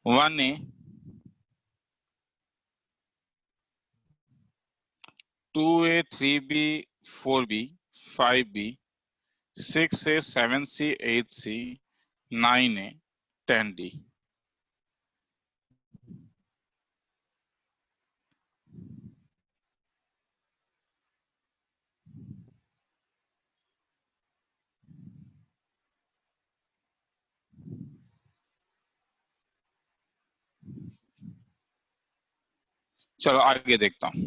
1A, 2A, 3B, 4B, 5B, 6A, 7C, 8C, 9A, 10D. चलो आगे देखता हूं।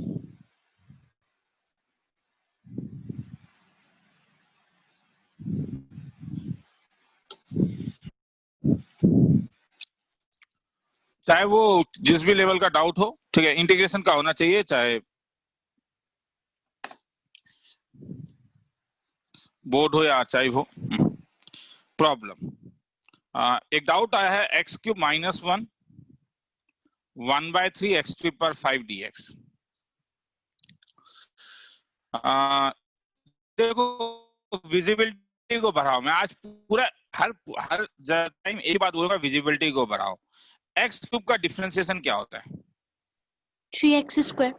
चाहे वो जिस भी लेवल का डाउट हो, ठीक है, इंटीग्रेशन का होना चाहिए, चाहे बोर्ड हो या आर्चाइव हो। प्रॉब्लम, एक डाउट आया है, x cube minus 1/3 x to power 5 dx। देखो विजिबिलिटी को बढ़ाओ, मैं आज पूरा हर टाइम एक बात बोलूंगा, विजिबिलिटी को बढ़ाओ। एक्स क्यूब का डिफरेंशिएशन क्या होता है? 3x²।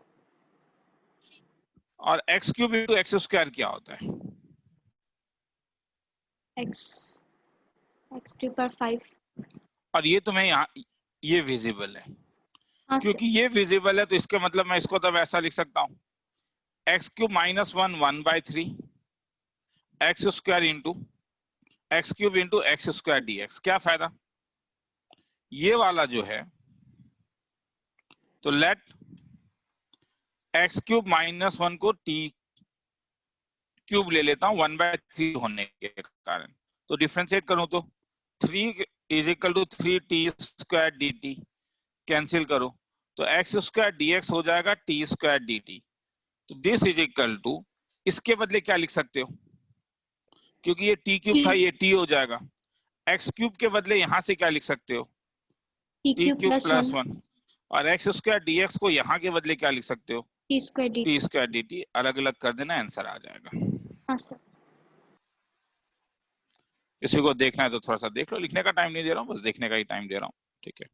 और x cube into x square क्या होता है? x to power 5। और ये तुम्हें यहाँ ये विजिबल है, हाँ क्योंकि ये विजिबल है तो इसका मतलब मैं इसको तब ऐसा लिख सकता हूँ, x cube minus 1/3 x square into x cube into x square dx। क्या फायदा? ये वाला जो है, तो लेट एक्स क्यूब माइनस 1 को टी क्यूब ले लेता हूँ 1/3 होने के कारण, तो डिफ्रेंशिएट करूं तो 3 is equal to 3t² dt, cancel करो तो एक्स स्क्वायर dx हो जाएगा t² dt। तो दिस इज इक्वल टू, इसके बदले क्या लिख सकते हो, क्योंकि ये t क्यूब था, ये t हो जाएगा। एक्स क्यूब के बदले यहां से क्या लिख सकते हो, t t cube cube plus 1 1। और एक्स स्क्वायर dx को यहाँ के बदले क्या लिख सकते हो, t² dt। अलग अलग कर देना, आंसर आ जाएगा। हाँ सर। किसी को देखना है तो थोड़ा सा देख लो, लिखने का टाइम नहीं दे रहा हूँ, बस देखने का ही टाइम दे रहा हूँ, ठीक है।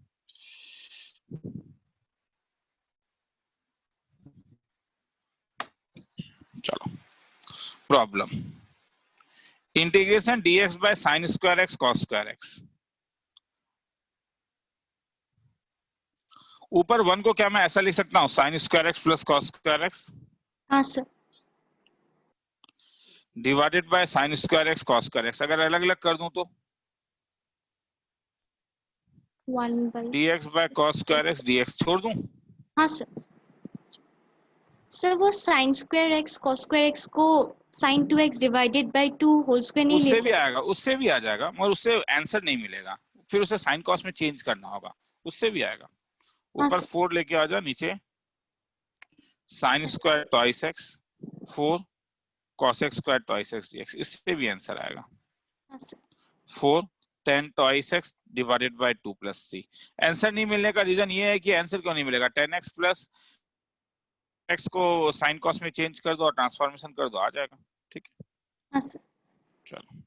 चलो problem, integration dx by sine square x cos square x. ऊपर 1 को क्या मैं ऐसा लिख सकता हूँ, sine square x plus cos square x हाँ sir. Divided by sine square x cos square x. अगर अलग अलग कर दूं तो 1/। dx by cos square x dx छोड़ दूं। हाँ सर। सर वो sin square x cos square x को sin 2x divided bye 2 whole square नहीं ले उससे भी सकते? आएगा, उससे भी आ जाएगा, मगर उससे आंसर नहीं मिलेगा, फिर उसे साइन कॉस में चेंज करना होगा, उससे भी आएगा। हाँ ऊपर सर। 4 लेके आ जा, नीचे sine square twice x 4 cos x square twice x dx, इससे भी आंसर आएगा। हाँ sir. 4 10 twice x divided bye 2 plus 3। Answer नहीं मिलने का रीजन ये है कि आंसर क्यों नहीं मिलेगा, 10x प्लस x को साइन कॉस में चेंज कर दो और ट्रांसफॉर्मेशन कर दो, आ जाएगा, ठीक है। हाँ सर। चलो,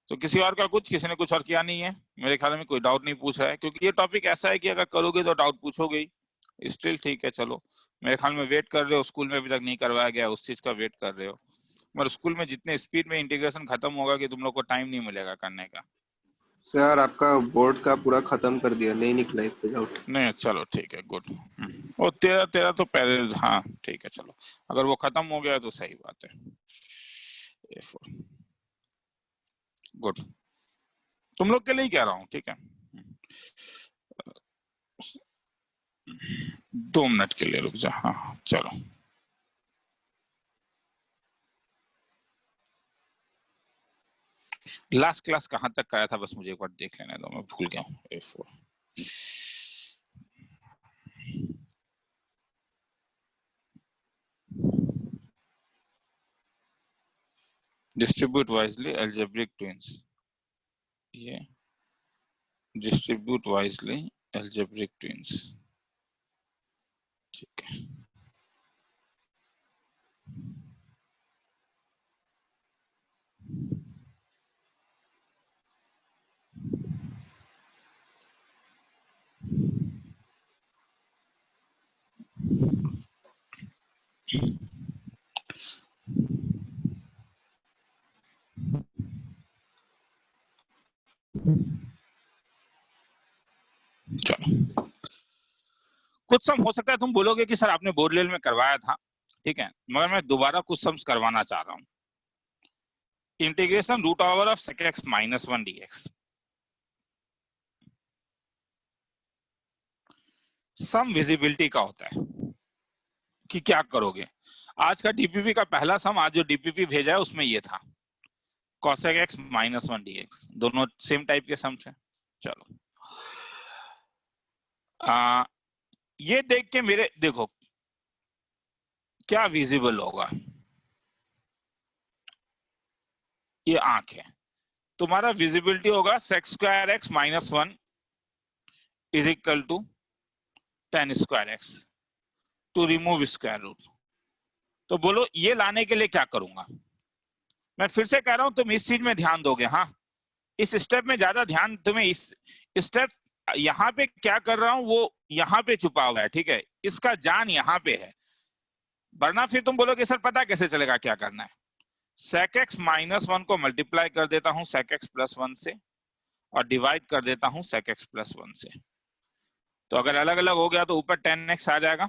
तो किसी और का कुछ, किसी ने कुछ और किया नहीं है, मेरे ख्याल में कोई डाउट नहीं पूछ रहा है, क्योंकि ये टॉपिक ऐसा है कि अगर करोगे तो डाउट पूछोगे ही। स्टिल ठीक है, चलो मेरे ख्याल में वेट कर रहे हो, स्कूल में अभी तक नहीं करवाया गया, उस चीज का वेट कर रहे हो, मगर स्कूल में जितने स्पीड में इंटीग्रेशन खत्म होगा कि तुम लोग को टाइम नहीं मिलेगा करने का। सर आपका बोर्ड का पूरा खत्म कर दिया, नहीं निकला एक पे डाउट। नहीं चलो ठीक है, गुड। और तेरा तेरा तो पहले, हाँ ठीक है, चलो अगर वो खत्म हो गया तो सही बात है। गुड, तुम लोग के लिए ही कह रहा हूँ, ठीक है। 2 मिनट के लिए रुक जा, हाँ चलो। लास्ट क्लास कहाँ तक आया था, बस मुझे एक बार देख लेने दो, मैं भूल गया हूँ। A4 distribute wisely algebraic twins, ये डिस्ट्रीब्यूट वाइजली algebraic twins, ठीक है। चलो, कुछ सम हो सकता है तुम बोलोगे कि सर आपने बोर्ड लेवल में करवाया था, ठीक है, मगर मैं दोबारा कुछ सम्स करवाना चाह रहा हूं। Integration root over of sec x minus 1 dx। Some visibility का होता है कि क्या करोगे। आज का डीपीपी का पहला सम, आज जो डीपीपी भेजा है उसमें ये था, cosec x माइनस 1 dx। दोनों सेम टाइप के सम्स हैं। चलो, ये देख के मेरे देखो क्या विजिबल होगा। ये आंख है, तुम्हारा विजिबिलिटी होगा sec square x minus 1 is equal to tan square x to remove square root. तो बोलो ये लाने के लिए क्या करूंगा। मैं फिर से कह रहा हूं, तुम इस चीज में ध्यान दोगे। हाँ, इस स्टेप में ज्यादा ध्यान तुम्हें, इस स्टेप यहाँ पे क्या कर रहा हूं वो यहाँ पे छुपा हुआ है, ठीक है, इसका जान यहाँ पे है, वरना फिर तुम बोलोगे सर पता कैसे चलेगा क्या करना है। sec x माइनस 1 को मल्टीप्लाई कर देता हूं sec x प्लस 1 से, और डिवाइड कर देता हूं sec x प्लस 1 से। तो अगर अलग अलग हो गया तो ऊपर tan x आ जाएगा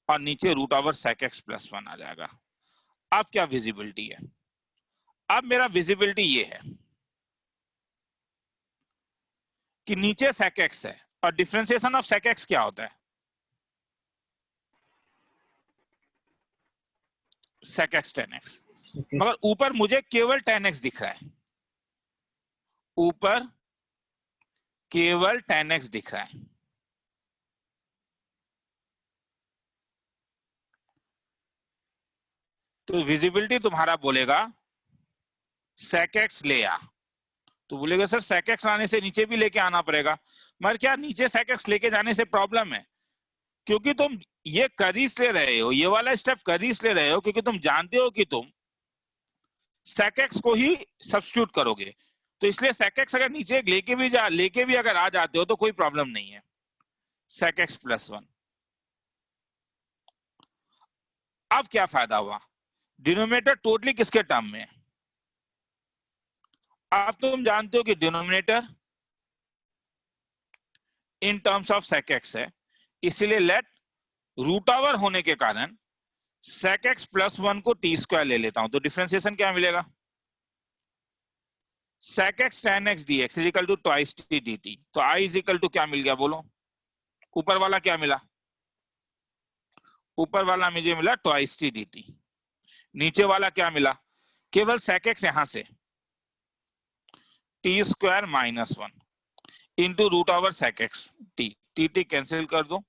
और नीचे root over sec x plus 1 आ जाएगा। अब क्या विजिबिलिटी है, अब मेरा विजिबिलिटी ये है कि नीचे sec x है, और डिफरेंशिएशन ऑफ sec x क्या होता है, sec x tan x। मगर ऊपर मुझे केवल tan x दिख रहा है, ऊपर केवल tan x दिख रहा है। तो विजिबिलिटी तुम्हारा बोलेगा sec x ले आ, तो बोलेगा सर sec x लाने से नीचे भी लेके आना पड़ेगा। मगर क्या नीचे sec x लेके जाने से प्रॉब्लम है, क्योंकि तुम ये कर ही इसलिए रहे हो, ये वाला स्टेप कर ही इसलिए रहे हो क्योंकि तुम जानते हो कि तुम sec x को ही सब्स्टिट्यूट करोगे। तो इसलिए sec x अगर नीचे लेके भी अगर आ जाते हो तो कोई प्रॉब्लम नहीं है। sec x plus 1। अब क्या फायदा हुआ, डिनोमिनेटर टोटली किसके टर्म में है। अब तुम जानते हो कि denominator in terms of sec x है, इसीलिए लेट रूट ओवर होने के कारण sec x प्लस 1 को टी स्क्वायर ले लेता हूं। तो डिफरेंशिएशन क्या मिलेगा, sec x tan x dx is equal to twice t dt। तो I इज इक्वल टू क्या मिल गया बोलो, ऊपर वाला क्या मिला, ऊपर वाला मुझे मिला ट्वाइस टी dt। नीचे वाला क्या मिला, केवल sec x यहां से t square minus 1 into root over sec x t cancel कर दो,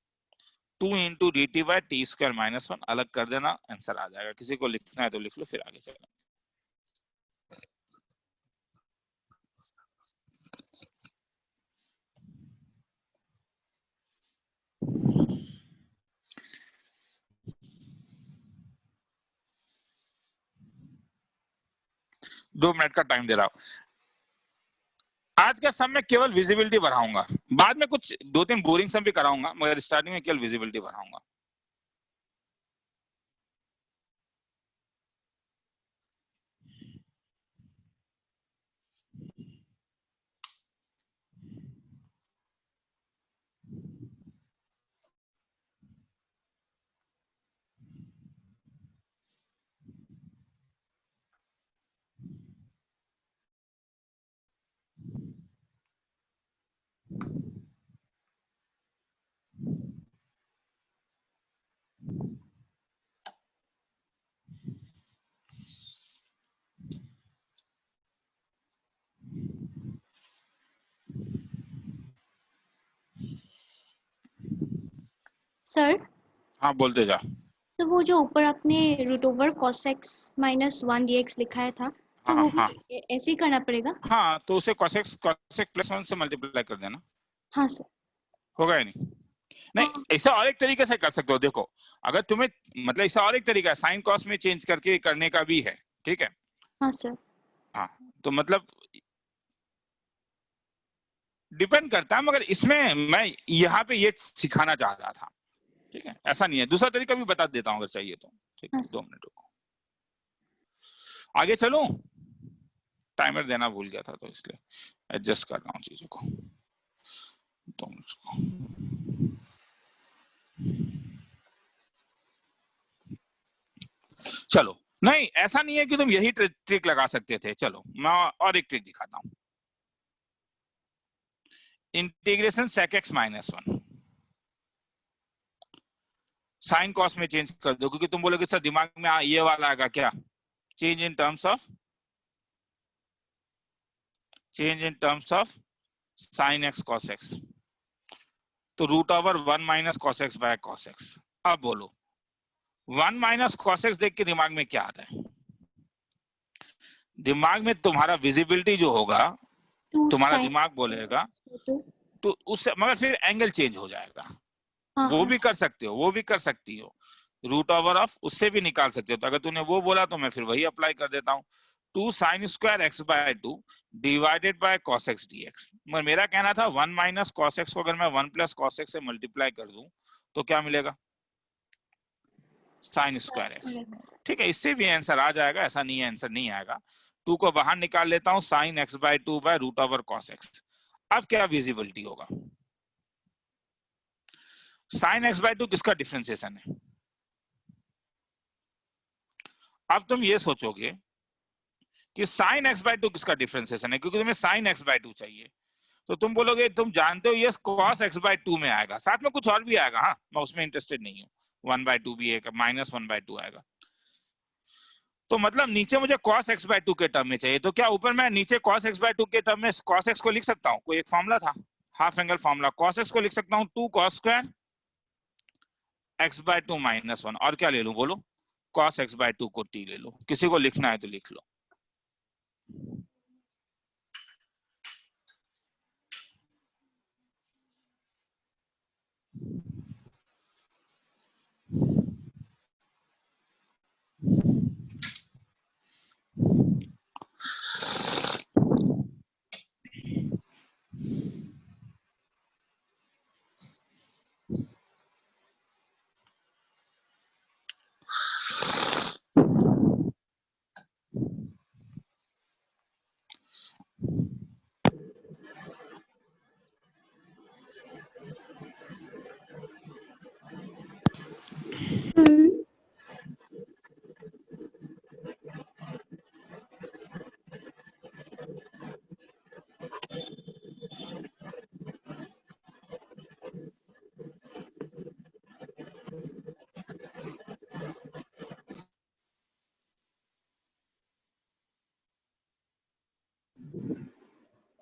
2 into d t by t square minus 1 अलग कर देना, आंसर आ जाएगा। किसी को लिखना है तो लिख लो, फिर आगे चलें। दो मिनट का टाइम दे रहा हूं। आज का सम में केवल विजिबिलिटी बढ़ाऊंगा, बाद में कुछ 2-3 बोरिंग सम भी कराऊंगा, मगर स्टार्टिंग में केवल विजिबिलिटी बढ़ाऊंगा। सर, हाँ बोलते जा। तो वो जो ऊपर आपने root over cos x minus 1 dx लिखाया था, तो हाँ वो हाँ भी ऐसे ही करना पड़ेगा। हाँ, तो उसे cosec प्लस 1 से मल्टीप्लाई कर देना, हाँ सर। होगा या नहीं। नहीं, हाँ ऐसा और एक तरीके से कर सकते हो। देखो, अगर तुम्हें मतलब ऐसा और एक तरीका है, साइन कॉस में चेंज करके करने का भी है, ठीक है। हाँ सर। हाँ, तो मतलब डिपेंड करता है, मगर इसमें मैं यहाँ पे ये सिखाना चाह रहा था ठीक है, ऐसा नहीं है। दूसरा तरीका भी बता देता हूँ अगर चाहिए तो। ठीक है, हाँ, 2 मिनट रुको, आगे चलूं? टाइमर देना भूल गया था तो इसलिए एडजस्ट कर रहा हूँ चीजों को। 2 मिनट रुको। चलो, नहीं ऐसा नहीं है कि तुम यही ट्रिक लगा सकते थे। चलो मैं और एक ट्रिक दिखाता हूं। Integration sec x minus 1 sine cos में चेंज कर दो, क्योंकि तुम बोलोगे सर दिमाग में ये वाला आएगा क्या, change in terms of sine x cos x, तो root over 1 minus cos x by cos x. अब बोलो 1 माइनस कॉस एक्स देख के दिमाग में क्या आता है? दिमाग में तुम्हारा विजिबिलिटी जो होगा, 2 तुम्हारा sin दिमाग बोलेगा तो उससे, मगर फिर एंगल चेंज हो जाएगा। हाँ वो हाँ भी कर सकते हो, वो भी कर सकती हो, रूट ओवर ऑफ उससे भी निकाल सकते हो। तो अगर तूने वो बोला तो मैं फिर वही अप्लाई कर देता हूँ, 2 sin square x by 2 divided by cos x dx। मगर मेरा कहना था 1 माइनस cos x को अगर मैं 1 प्लस cos x से मल्टीप्लाई कर दूं तो क्या मिलेगा, sin स्क्वायर एक्स। ठीक है, इससे भी आंसर आ जाएगा, ऐसा नहीं है आंसर नहीं आएगा। 2 को बाहर निकाल लेता हूँ, sin x by 2 by root over cos x। अब क्या विजिबिलिटी होगा, sin x बाय 2 किसका डिफरेंशिएशन है? अब तुम ये सोचोगे कि sin x बाय 2 किसका डिफरेंशिएशन है, क्योंकि तुम्हें sin x बाय 2 चाहिए। तो तुम बोलोगे तुम जानते हो ये cos x बाय 2 में आएगा, साथ में कुछ और भी आएगा, हाँ मैं उसमें इंटरेस्टेड नहीं हूँ, 1 बाय 2 भी एक माइनस 1 बाय 2 आएगा। तो मतलब नीचे मुझे cos x बाय 2 के टर्म में चाहिए, तो क्या ऊपर मैं नीचे cos x बाय 2 के टर्म में cos x को लिख सकता हूँ? कोई एक फॉर्मूला था, half angle formula, cos x को लिख सकता हूँ 2 cos square x by 2 minus 1, और क्या ले लूं बोलो, cos x बाय 2 को t ले लो, किसी को लिखना है तो लिख लो।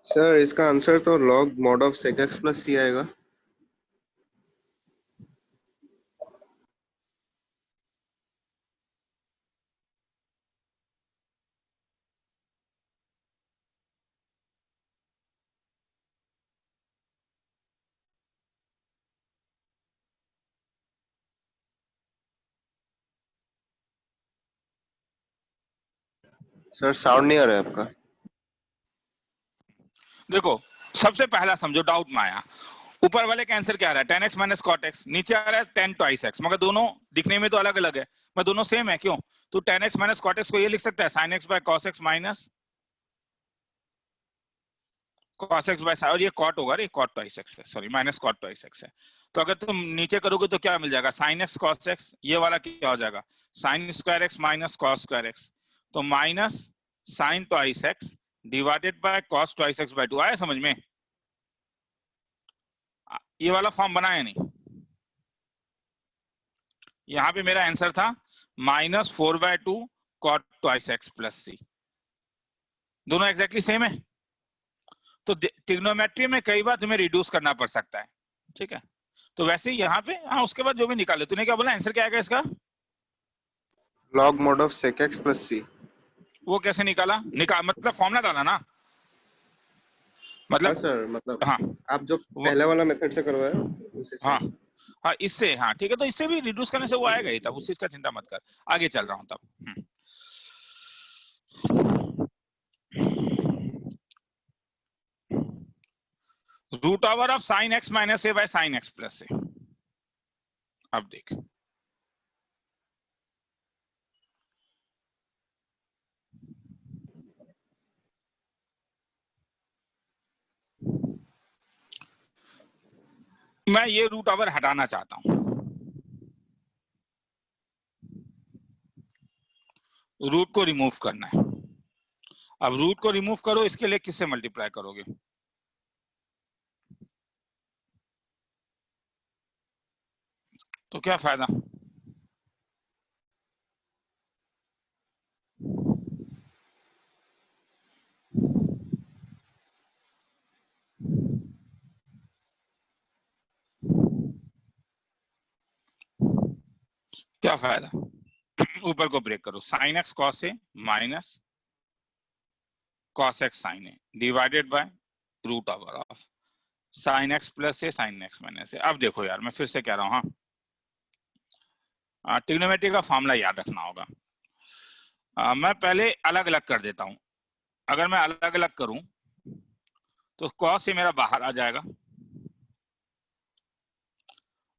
सर इसका आंसर तो log mod of sec x plus c आएगा। सर साउंड नहीं आ रहा है आपका। देखो सबसे पहला समझो, डाउट में आया, ऊपर वाले का आंसर क्या आ रहा है, tan x minus cot x, नीचे आ रहा है tan twice x, मगर दोनों दिखने में तो अलग अलग है, मैं दोनों सेम है क्यों? तो tan x minus cot x को ये लिख सकता है sin x by cos x minus cos x by, और ये cot होगा, ये cot twice x है, sorry minus cot twice x है। तो अगर तुम नीचे करोगे तो क्या मिल जाएगा, sin x cos x, ये वाला क्या हो जाएगा, sin square x minus cos square x, तो minus sin twice x divided by cos twice x by 2। आया समझ में? ये वाला फॉर्म बनाया नहीं, यहां पे मेरा आंसर था minus 4 by 2 cot twice x plus c, दोनों एग्जैक्टली सेम है। तो ट्रिग्नोमेट्री में कई बार तुम्हें रिड्यूस करना पड़ सकता है, ठीक है? तो वैसे ही यहाँ पे, हाँ उसके बाद जो भी निकाले, तूने क्या बोला आंसर क्या आएगा इसका? log mod of sec x plus c। वो कैसे निकाला? मतलब फॉर्मूला डाला ना, हाँ मतलब सर, मतलब हाँ आप जो पहले वाला मेथड से करवाए उसी से। हाँ हाँ इससे, हाँ ठीक है, तो इससे भी रिड्यूस करने से वो आएगा ही, तब उस चीज का चिंता मत कर, आगे चल रहा हूँ तब। Root over of sine x minus a by sine x plus a, अब देख, मैं ये रूट ओवर हटाना चाहता हूं, रूट को रिमूव करना है। अब रूट को रिमूव करो, इसके लिए किससे मल्टीप्लाई करोगे? तो क्या फायदा? क्या फायदा? ऊपर को ब्रेक करो, sine x cos a minus cos x sine a divided by root over of sine x plus a sine x minus a. अब देखो यार, मैं फिर से कह रहा हूँ, हाँ, ट्रिग्नोमेट्री का फॉर्मूला याद रखना होगा। मैं पहले अलग अलग कर देता हूं। अगर मैं अलग अलग करूं तो कॉस से मेरा बाहर आ जाएगा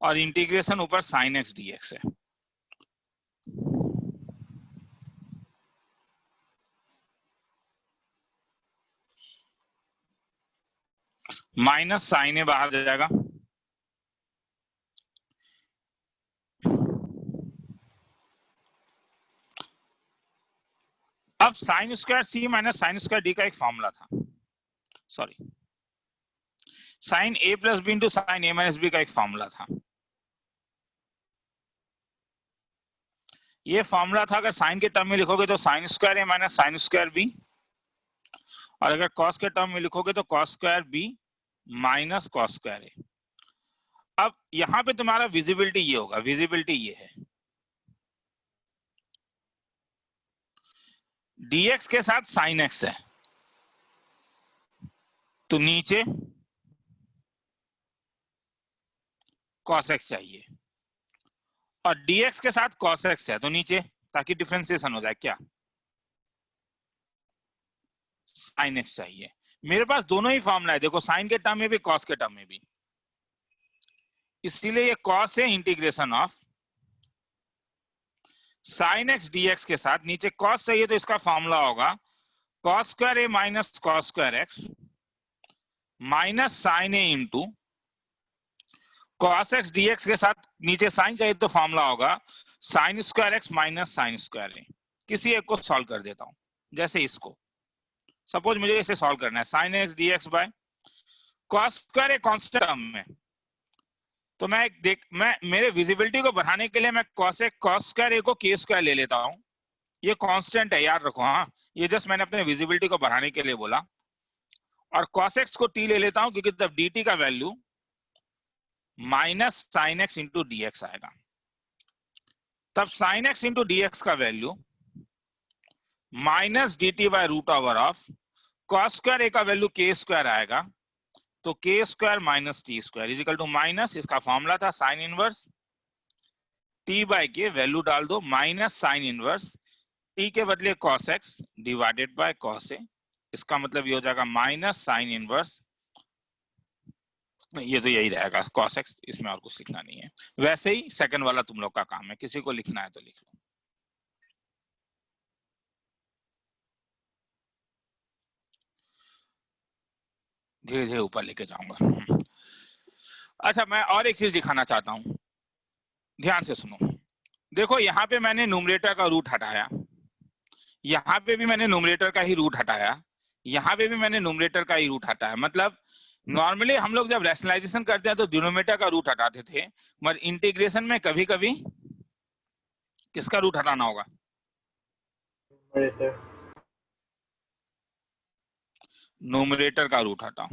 और इंटीग्रेशन ऊपर साइन एक्स डीएक्स है। माइनस साइन ए बाहर जाएगा, अब साइन स्क्वायर सी माइनस साइन स्क्वायर डी का एक फॉर्मूला था, सॉरी, साइन ए प्लस बी इंटू साइन ए माइनस बी का एक फॉर्मूला था। ये फॉर्मूला था, अगर साइन के टर्म में लिखोगे तो sine square a minus sine square b, और अगर कॉस के टर्म में लिखोगे तो cos square b minus cos square a. अब यहां पे तुम्हारा विजिबिलिटी ये होगा, विजिबिलिटी ये है, dx के साथ साइन एक्स है तो नीचे cos x चाहिए, और dx के साथ cos x है तो नीचे, ताकि डिफरेंशिएशन हो जाए, क्या sin x चाहिए। मेरे पास दोनों ही फॉर्मूला है, देखो साइन के टर्म में भी cos के टर्म में भी, इसलिए ये cos है integration of sine x dx के साथ, नीचे cos चाहिए तो इसका फॉर्मूला होगा cos square a minus cos square x minus sine a into cos x dx के साथ नीचे साइन चाहिए तो फॉर्मूला होगा sine square x minus sine square a. किसी एक को सॉल्व कर देता हूं, जैसे इसको, सपोज मुझे इसे सॉल्व करना है, sine x dx by cos square a constant term में, तो मैं मेरे विजिबिलिटी को बढ़ाने के लिए मैं cos स्क्वायर ए को k स्क्वायर ले लेता हूं। ये कांस्टेंट है, याद रखो, हाँ, ये जस्ट मैंने अपने विजिबिलिटी को बढ़ाने के लिए बोला। और cos x को t ले लेता हूं, क्योंकि तब dt का value minus sine x into d x आएगा, तब sine x into d x का value minus d t by root over of cos square a का वैल्यू के स्क्वायर आएगा, तो k square minus t square equal to minus, इसका formula था sine inverse t by k, value डाल दो minus sine inverse t के बदले cos x divided by cos a, इसका मतलब ये हो जाएगा माइनस साइन इनवर्स, ये तो यही रहेगा cos x, इसमें और कुछ लिखना नहीं है। वैसे ही सेकंड वाला तुम लोग का काम है, किसी को लिखना है तो लिख लो। धीरे धीरे ऊपर लेके जाऊंगा। अच्छा, मैं और एक चीज दिखाना चाहता हूं, ध्यान से सुनो। देखो यहाँ पे मैंने न्यूमरेटर का रूट हटाया, यहाँ पे भी मैंने न्यूमरेटर का ही रूट हटाया, यहाँ पे भी मैंने न्यूमरेटर का ही रूट हटाया। मतलब नॉर्मली हम लोग जब रैशनलाइजेशन करते हैं तो डिनोमिनेटर का रूट हटाते थे, मगर इंटीग्रेशन में कभी कभी किसका रूट हटाना होगा? न्यूमरेटर का रूट हटाओ।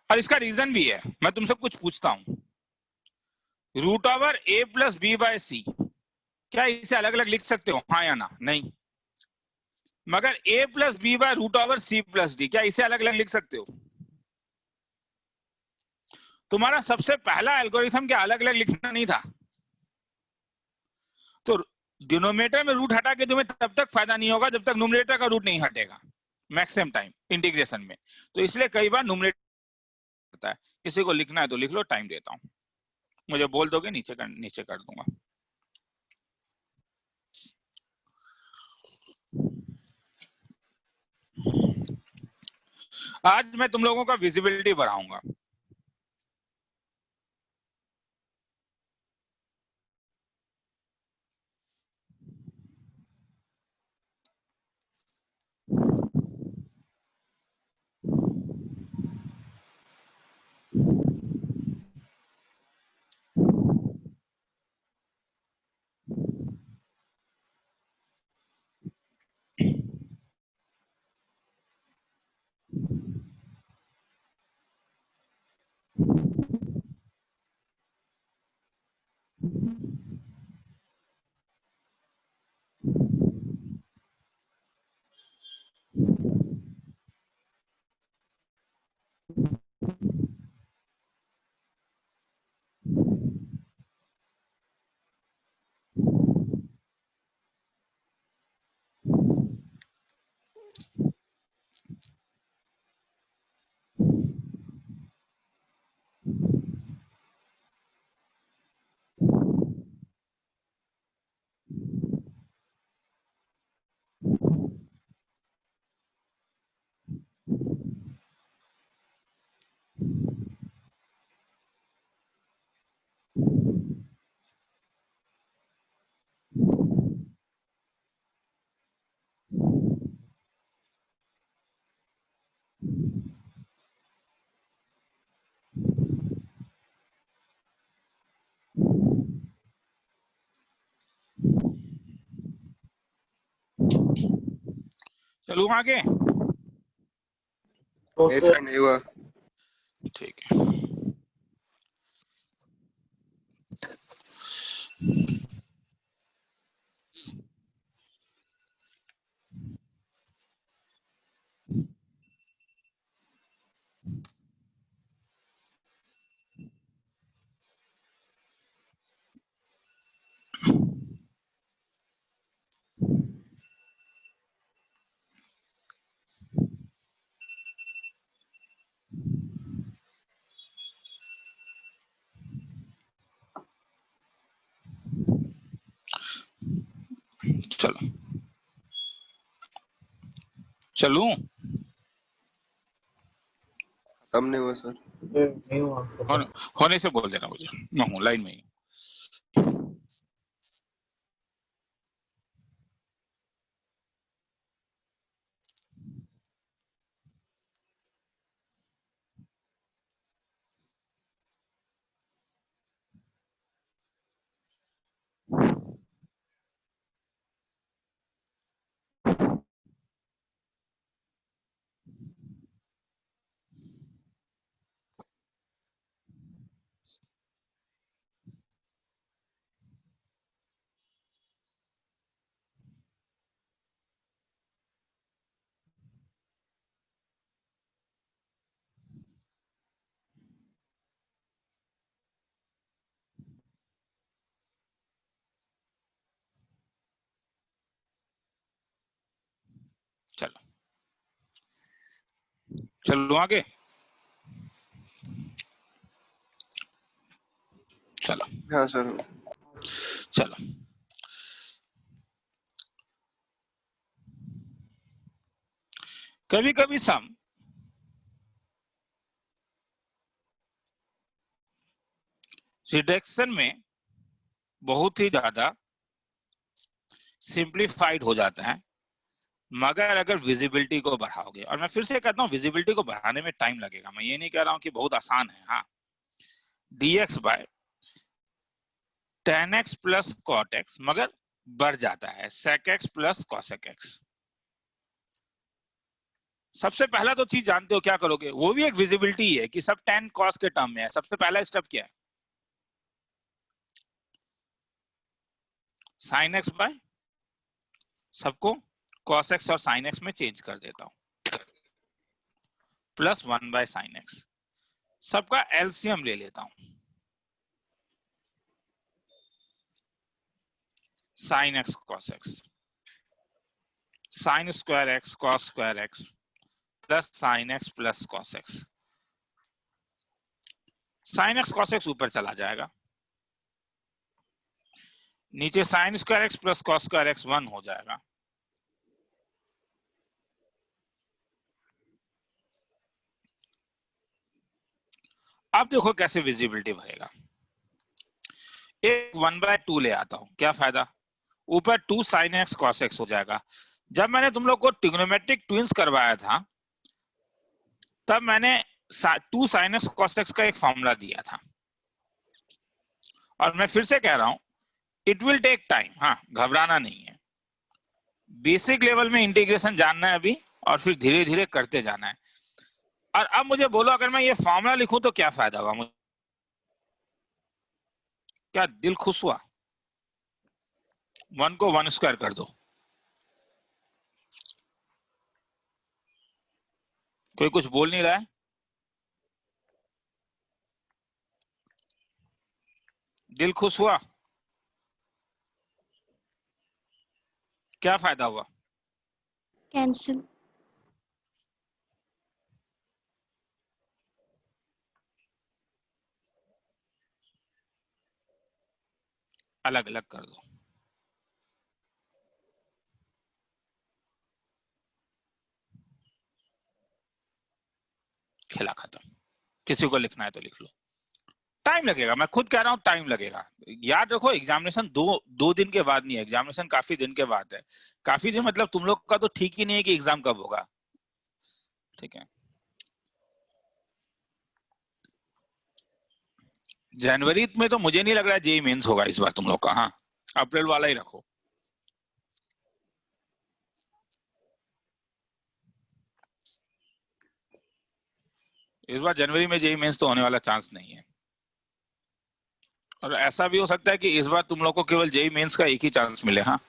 और इसका रीजन भी है, मैं तुमसे कुछ पूछता हूं, रूट ओवर ए प्लस बी बाय सी, क्या इसे अलग अलग लिख सकते हो, हाँ या ना? नहीं। मगर a plus b by root over c plus d, क्या इसे अलग अलग लिख सकते हो? तुम्हारा सबसे पहला एल्गोरिथम क्या अलग अलग लिखना नहीं था? तो डिनोमिनेटर में रूट हटा के तुम्हें तब तक फायदा नहीं होगा जब तक न्यूमरेटर का रूट नहीं हटेगा मैक्सिमम टाइम इंटीग्रेशन में। तो इसलिए कई बार न्यूमरेटर होता है। किसी को लिखना है तो लिख लो, टाइम देता हूं, मुझे बोल दोगे नीचे कर दूंगा। आज मैं तुम लोगों का विजिबिलिटी बढ़ाऊंगा। चलूं आगे? ऐसा नहीं हुआ। ठीक है। चलो चलूं? खत्म नहीं हुआ सर। नहीं हुआ। होने से बोल देना मुझे, मैं हूँ लाइन में ही। चलो चलो आगे। चलो हाँ सर। चलो कभी कभी सम रिडक्शन में बहुत ही ज्यादा सिंप्लीफाइड हो जाता है, मगर अगर विजिबिलिटी को बढ़ाओगे, और मैं फिर से कहता हूं विजिबिलिटी को बढ़ाने में टाइम लगेगा, मैं ये नहीं कह रहा हूं कि बहुत आसान है। हाँ, dx by tan x plus cot x, मगर बढ़ जाता है sec x plus cosec x। सबसे पहला तो चीज जानते हो क्या करोगे, वो भी एक विजिबिलिटी है कि सब tan cos के टर्म में है। सबसे पहला स्टेप क्या है, sin x बाय सबको cos x और sin x में चेंज कर देता हूं, प्लस 1 बाय sin x, सबका एलसीएम ले लेता हूं। Sign x cos x, sign square x cos square x plus sine x plus cos x. Sine x cos x ऊपर चला जाएगा, नीचे sign square x plus cos square x 1 हो जाएगा। अब देखो कैसे विजिबिलिटी बढ़ेगा। एक 1/2 ले आता हूं, क्या फायदा, ऊपर 2 साइन एक्स कॉस एक्स हो जाएगा। जब मैंने तुम लोग को ट्रिग्नोमेट्रिक ट्विंस करवाया था तब मैंने 2 साइन एक्स कॉस एक्स का एक फॉर्मूला दिया था, और मैं फिर से कह रहा हूं इट विल टेक टाइम। हाँ, घबराना नहीं है, बेसिक लेवल में इंटीग्रेशन जानना है अभी, और फिर धीरे धीरे करते जाना है। और अब मुझे बोलो, अगर मैं ये फॉर्मूला लिखूं तो क्या फायदा हुआ मुझे, क्या दिल खुश हुआ? 1 को 1 स्क्वायर कर दो। कोई कुछ बोल नहीं रहा है? दिल खुश हुआ? क्या फायदा हुआ? Cancel. अलग अलग कर दो। खेला खत्म। किसी को लिखना है तो लिख लो, टाइम लगेगा, मैं खुद कह रहा हूं टाइम लगेगा। याद रखो एग्जामिनेशन दो दिन के बाद नहीं है, एग्जामिनेशन काफी दिन के बाद है। काफी दिन मतलब तुम लोग का तो ठीक ही नहीं है कि एग्जाम कब होगा, ठीक है। जनवरी में तो मुझे नहीं लग रहा है जेई मेंस होगा इस बार तुम लोग का। हाँ, अप्रैल वाला ही रखो। इस बार जनवरी में जेई मेंस तो होने वाला चांस नहीं है, और ऐसा भी हो सकता है कि इस बार तुम लोग को केवल जेई मेंस का एक ही चांस मिले। हाँ,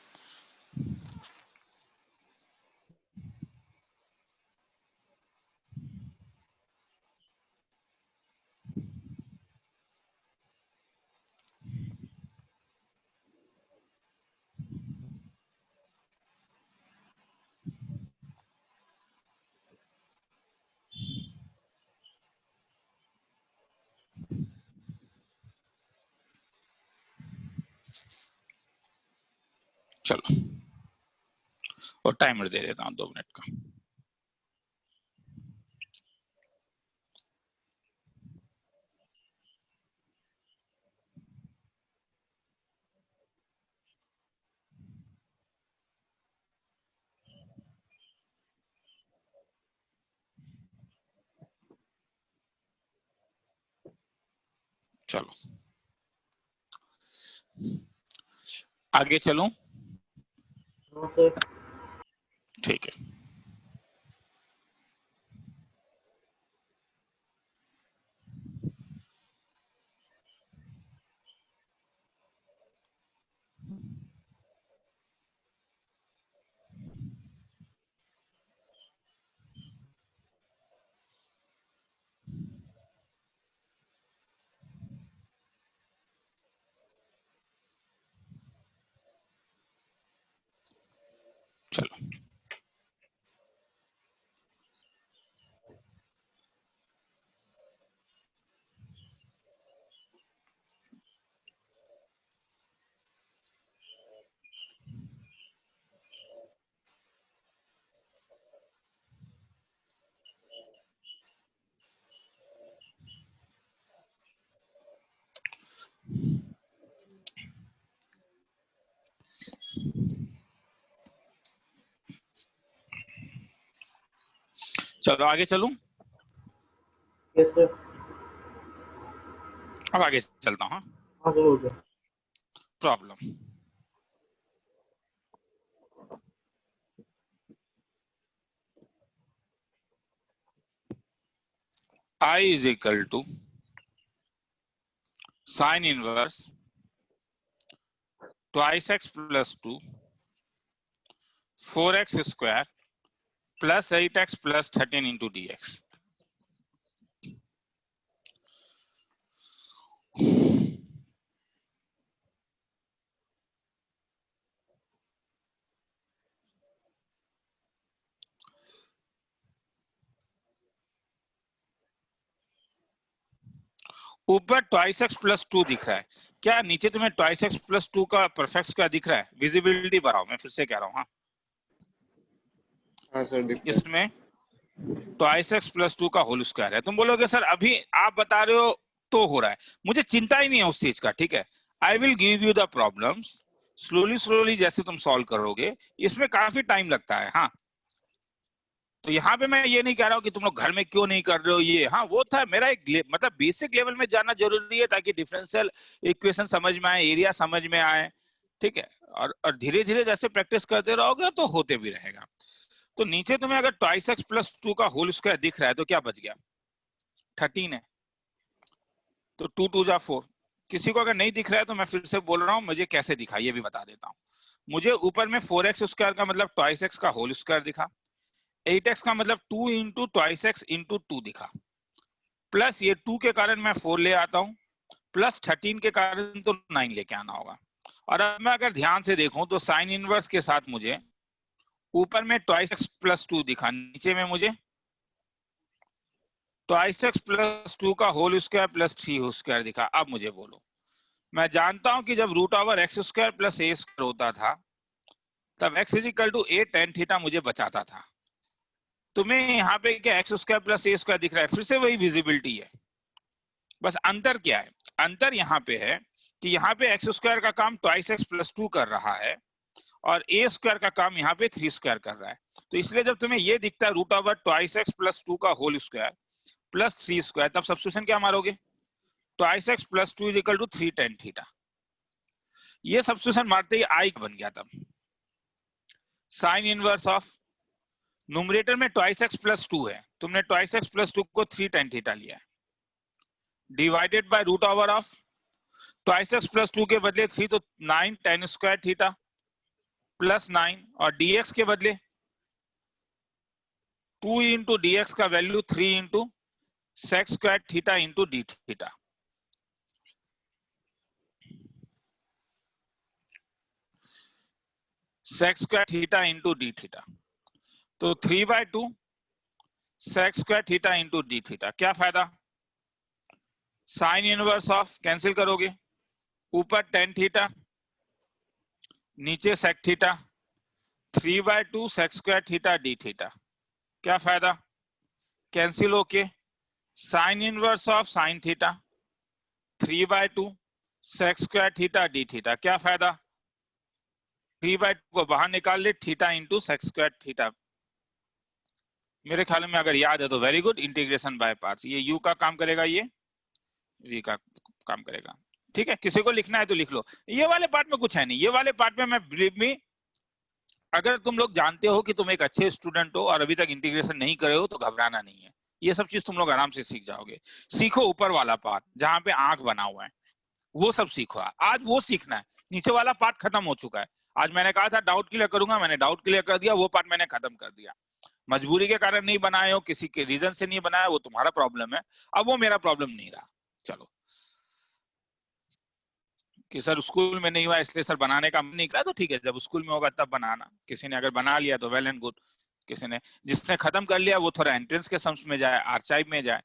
चलो, और टाइमर दे देता हूँ 2 मिनट का। चलो आगे चलूं? ठीक है। चलो चलो आगे चलूं? Yes sir. अब आगे चलता हूँ। हाँ सर, हो गया। Problem I is equal to sin inverse twice x plus 2 4x square plus 8x plus 13 into dx। ऊपर ट्वाइस एक्स प्लस 2 दिख रहा है, क्या नीचे तुम्हें ट्वाइस एक्स प्लस 2 का परफेक्ट स्क्वायर दिख रहा है? विजिबिलिटी बढ़ाओ, मैं फिर से कह रहा हूँ। हाँ, हाँ सर दिख रहा है। इसमें ट्वाइस एक्स प्लस 2 का होल स्क्वायर है। तुम बोलोगे सर अभी आप बता रहे हो तो हो रहा है, मुझे चिंता ही नहीं है उस चीज का, ठीक है। I will give you the problems slowly slowly, जैसे तुम सॉल्व करोगे इसमें काफी टाइम लगता है। हाँ, तो यहाँ पे मैं ये नहीं कह रहा हूँ कि तुम लोग घर में क्यों नहीं कर रहे हो ये, हाँ वो था मेरा एक मतलब बेसिक लेवल में जानना जरूरी है ताकि डिफरेंशियल इक्वेशन समझ में आए, एरिया समझ में आए, ठीक है। और धीरे धीरे जैसे प्रैक्टिस करते रहोगे तो होते भी रहेगा। तो नीचे तुम्हें अगर ट्वाइस एक्स प्लस 2 का होल स्क्वायर दिख रहा है तो क्या बच गया? 13 है, तो 2 2 जा 4। किसी को अगर नहीं दिख रहा है तो मैं फिर से बोल रहा हूँ, मुझे कैसे दिखा ये भी बता देता हूँ। मुझे ऊपर में 4x स्क्वायर का मतलब ट्वाइस एक्स का होल स्क्वायर दिखा, 8x का मतलब 2 इंटू ट्वाइस एक्स इंटू 2 दिखा, प्लस ये 2 के कारण मैं 4 ले आता हूँ, प्लस 13 के कारण तो 9 लेके आना होगा। और अब मैं अगर ध्यान से देखूं तो साइन इनवर्स के साथ मुझे ऊपर में ट्वाइस एक्स प्लस 2 दिखा, नीचे में मुझे ट्वाइस एक्स प्लस 2 का whole square plus 3 whole square दिखा। अब मुझे बोलो, मैं जानता हूं कि जब root over x square plus a square होता था तब x is equal to a tan theta मुझे बचाता था। तुम्हें यहाँ पे क्या x square plus a square दिख रहा है, फिर से वही विजिबिलिटी है, बस अंतर क्या है? अंतर यहाँ पे है कि यहाँ पे एक्स स्क्वायर का काम ट्वाइस एक्स प्लस 2 कर रहा है और ए स्क्वायर का काम यहाँ पे 3 स्क्वायर कर रहा है। तो इसलिए जब तुम्हें ये दिखता है root over twice x plus 2 का होल स्क्वायर प्लस 3 स्क्वायर, तब सब्स्टिट्यूशन क्या मारोगे? Twice x plus 2 is equal to 3 tan theta. ये सब्स्टिट्यूशन मारते ही आई बन गया। तब साइन इनवर्स ऑफ न्यूमरेटर में ट्वाइस एक्स प्लस 2 है, तुमने ट्वाइस एक्स प्लस 2 को 3 tan थीटा लिया है, divided by root over of twice x plus 2 के बदले 3 तो 9 tan स्क्वायर थीटा प्लस 9, और dx के बदले 2 इंटू dx का value 3 into sec square theta into d theta. Sec square theta into d theta, तो 3/2 sec square theta into d theta. क्या फायदा? साइन इनवर्स ऑफ कैंसिल करोगे, ऊपर tan theta नीचे sec theta, 3/2 sec square theta d theta. क्या फायदा? Cancel होके sine inverse of sine theta 3/2 sec square theta d theta. क्या फायदा? 3/2 को बाहर निकाल ले, theta into sec square theta. मेरे ख्याल में अगर याद है तो very good. Integration by parts, ये u का काम करेगा, ये v का काम करेगा, ठीक है। किसी को लिखना है तो लिख लो, ये वाले पार्ट में कुछ है नहीं। ये वाले पार्ट में मैं बिलीव मी, अगर तुम लोग जानते हो कि तुम एक अच्छे स्टूडेंट हो और अभी तक इंटीग्रेशन नहीं करे हो तो घबराना नहीं है, ये सब चीज तुम लोग आराम से सीख जाओगे। सीखो ऊपर वाला पार्ट जहां पे आंख बना हुआ है, वो सब सीखो, आज वो सीखना है। नीचे वाला पार्ट खत्म हो चुका है। आज मैंने कहा था डाउट क्लियर करूंगा, मैंने डाउट क्लियर कर दिया, वो पार्ट मैंने खत्म कर दिया। मजबूरी के कारण नहीं बनाए हो, किसी के रीजन से नहीं बनाया, वो तुम्हारा प्रॉब्लम है, अब वो मेरा प्रॉब्लम नहीं रहा। चलो, कि सर स्कूल में नहीं हुआ इसलिए सर बनाने का मन नहीं करा, तो ठीक है, जब स्कूल में होगा तब बनाना। किसी ने अगर बना लिया तो वेल एंड गुड, किसी ने जिसने खत्म कर लिया वो थोड़ा एंट्रेंस के सम्स में जाए, आर्चाइव में जाए।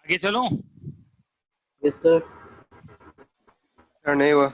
आगे चलूं? Yes sir. सर नहीं हुआ।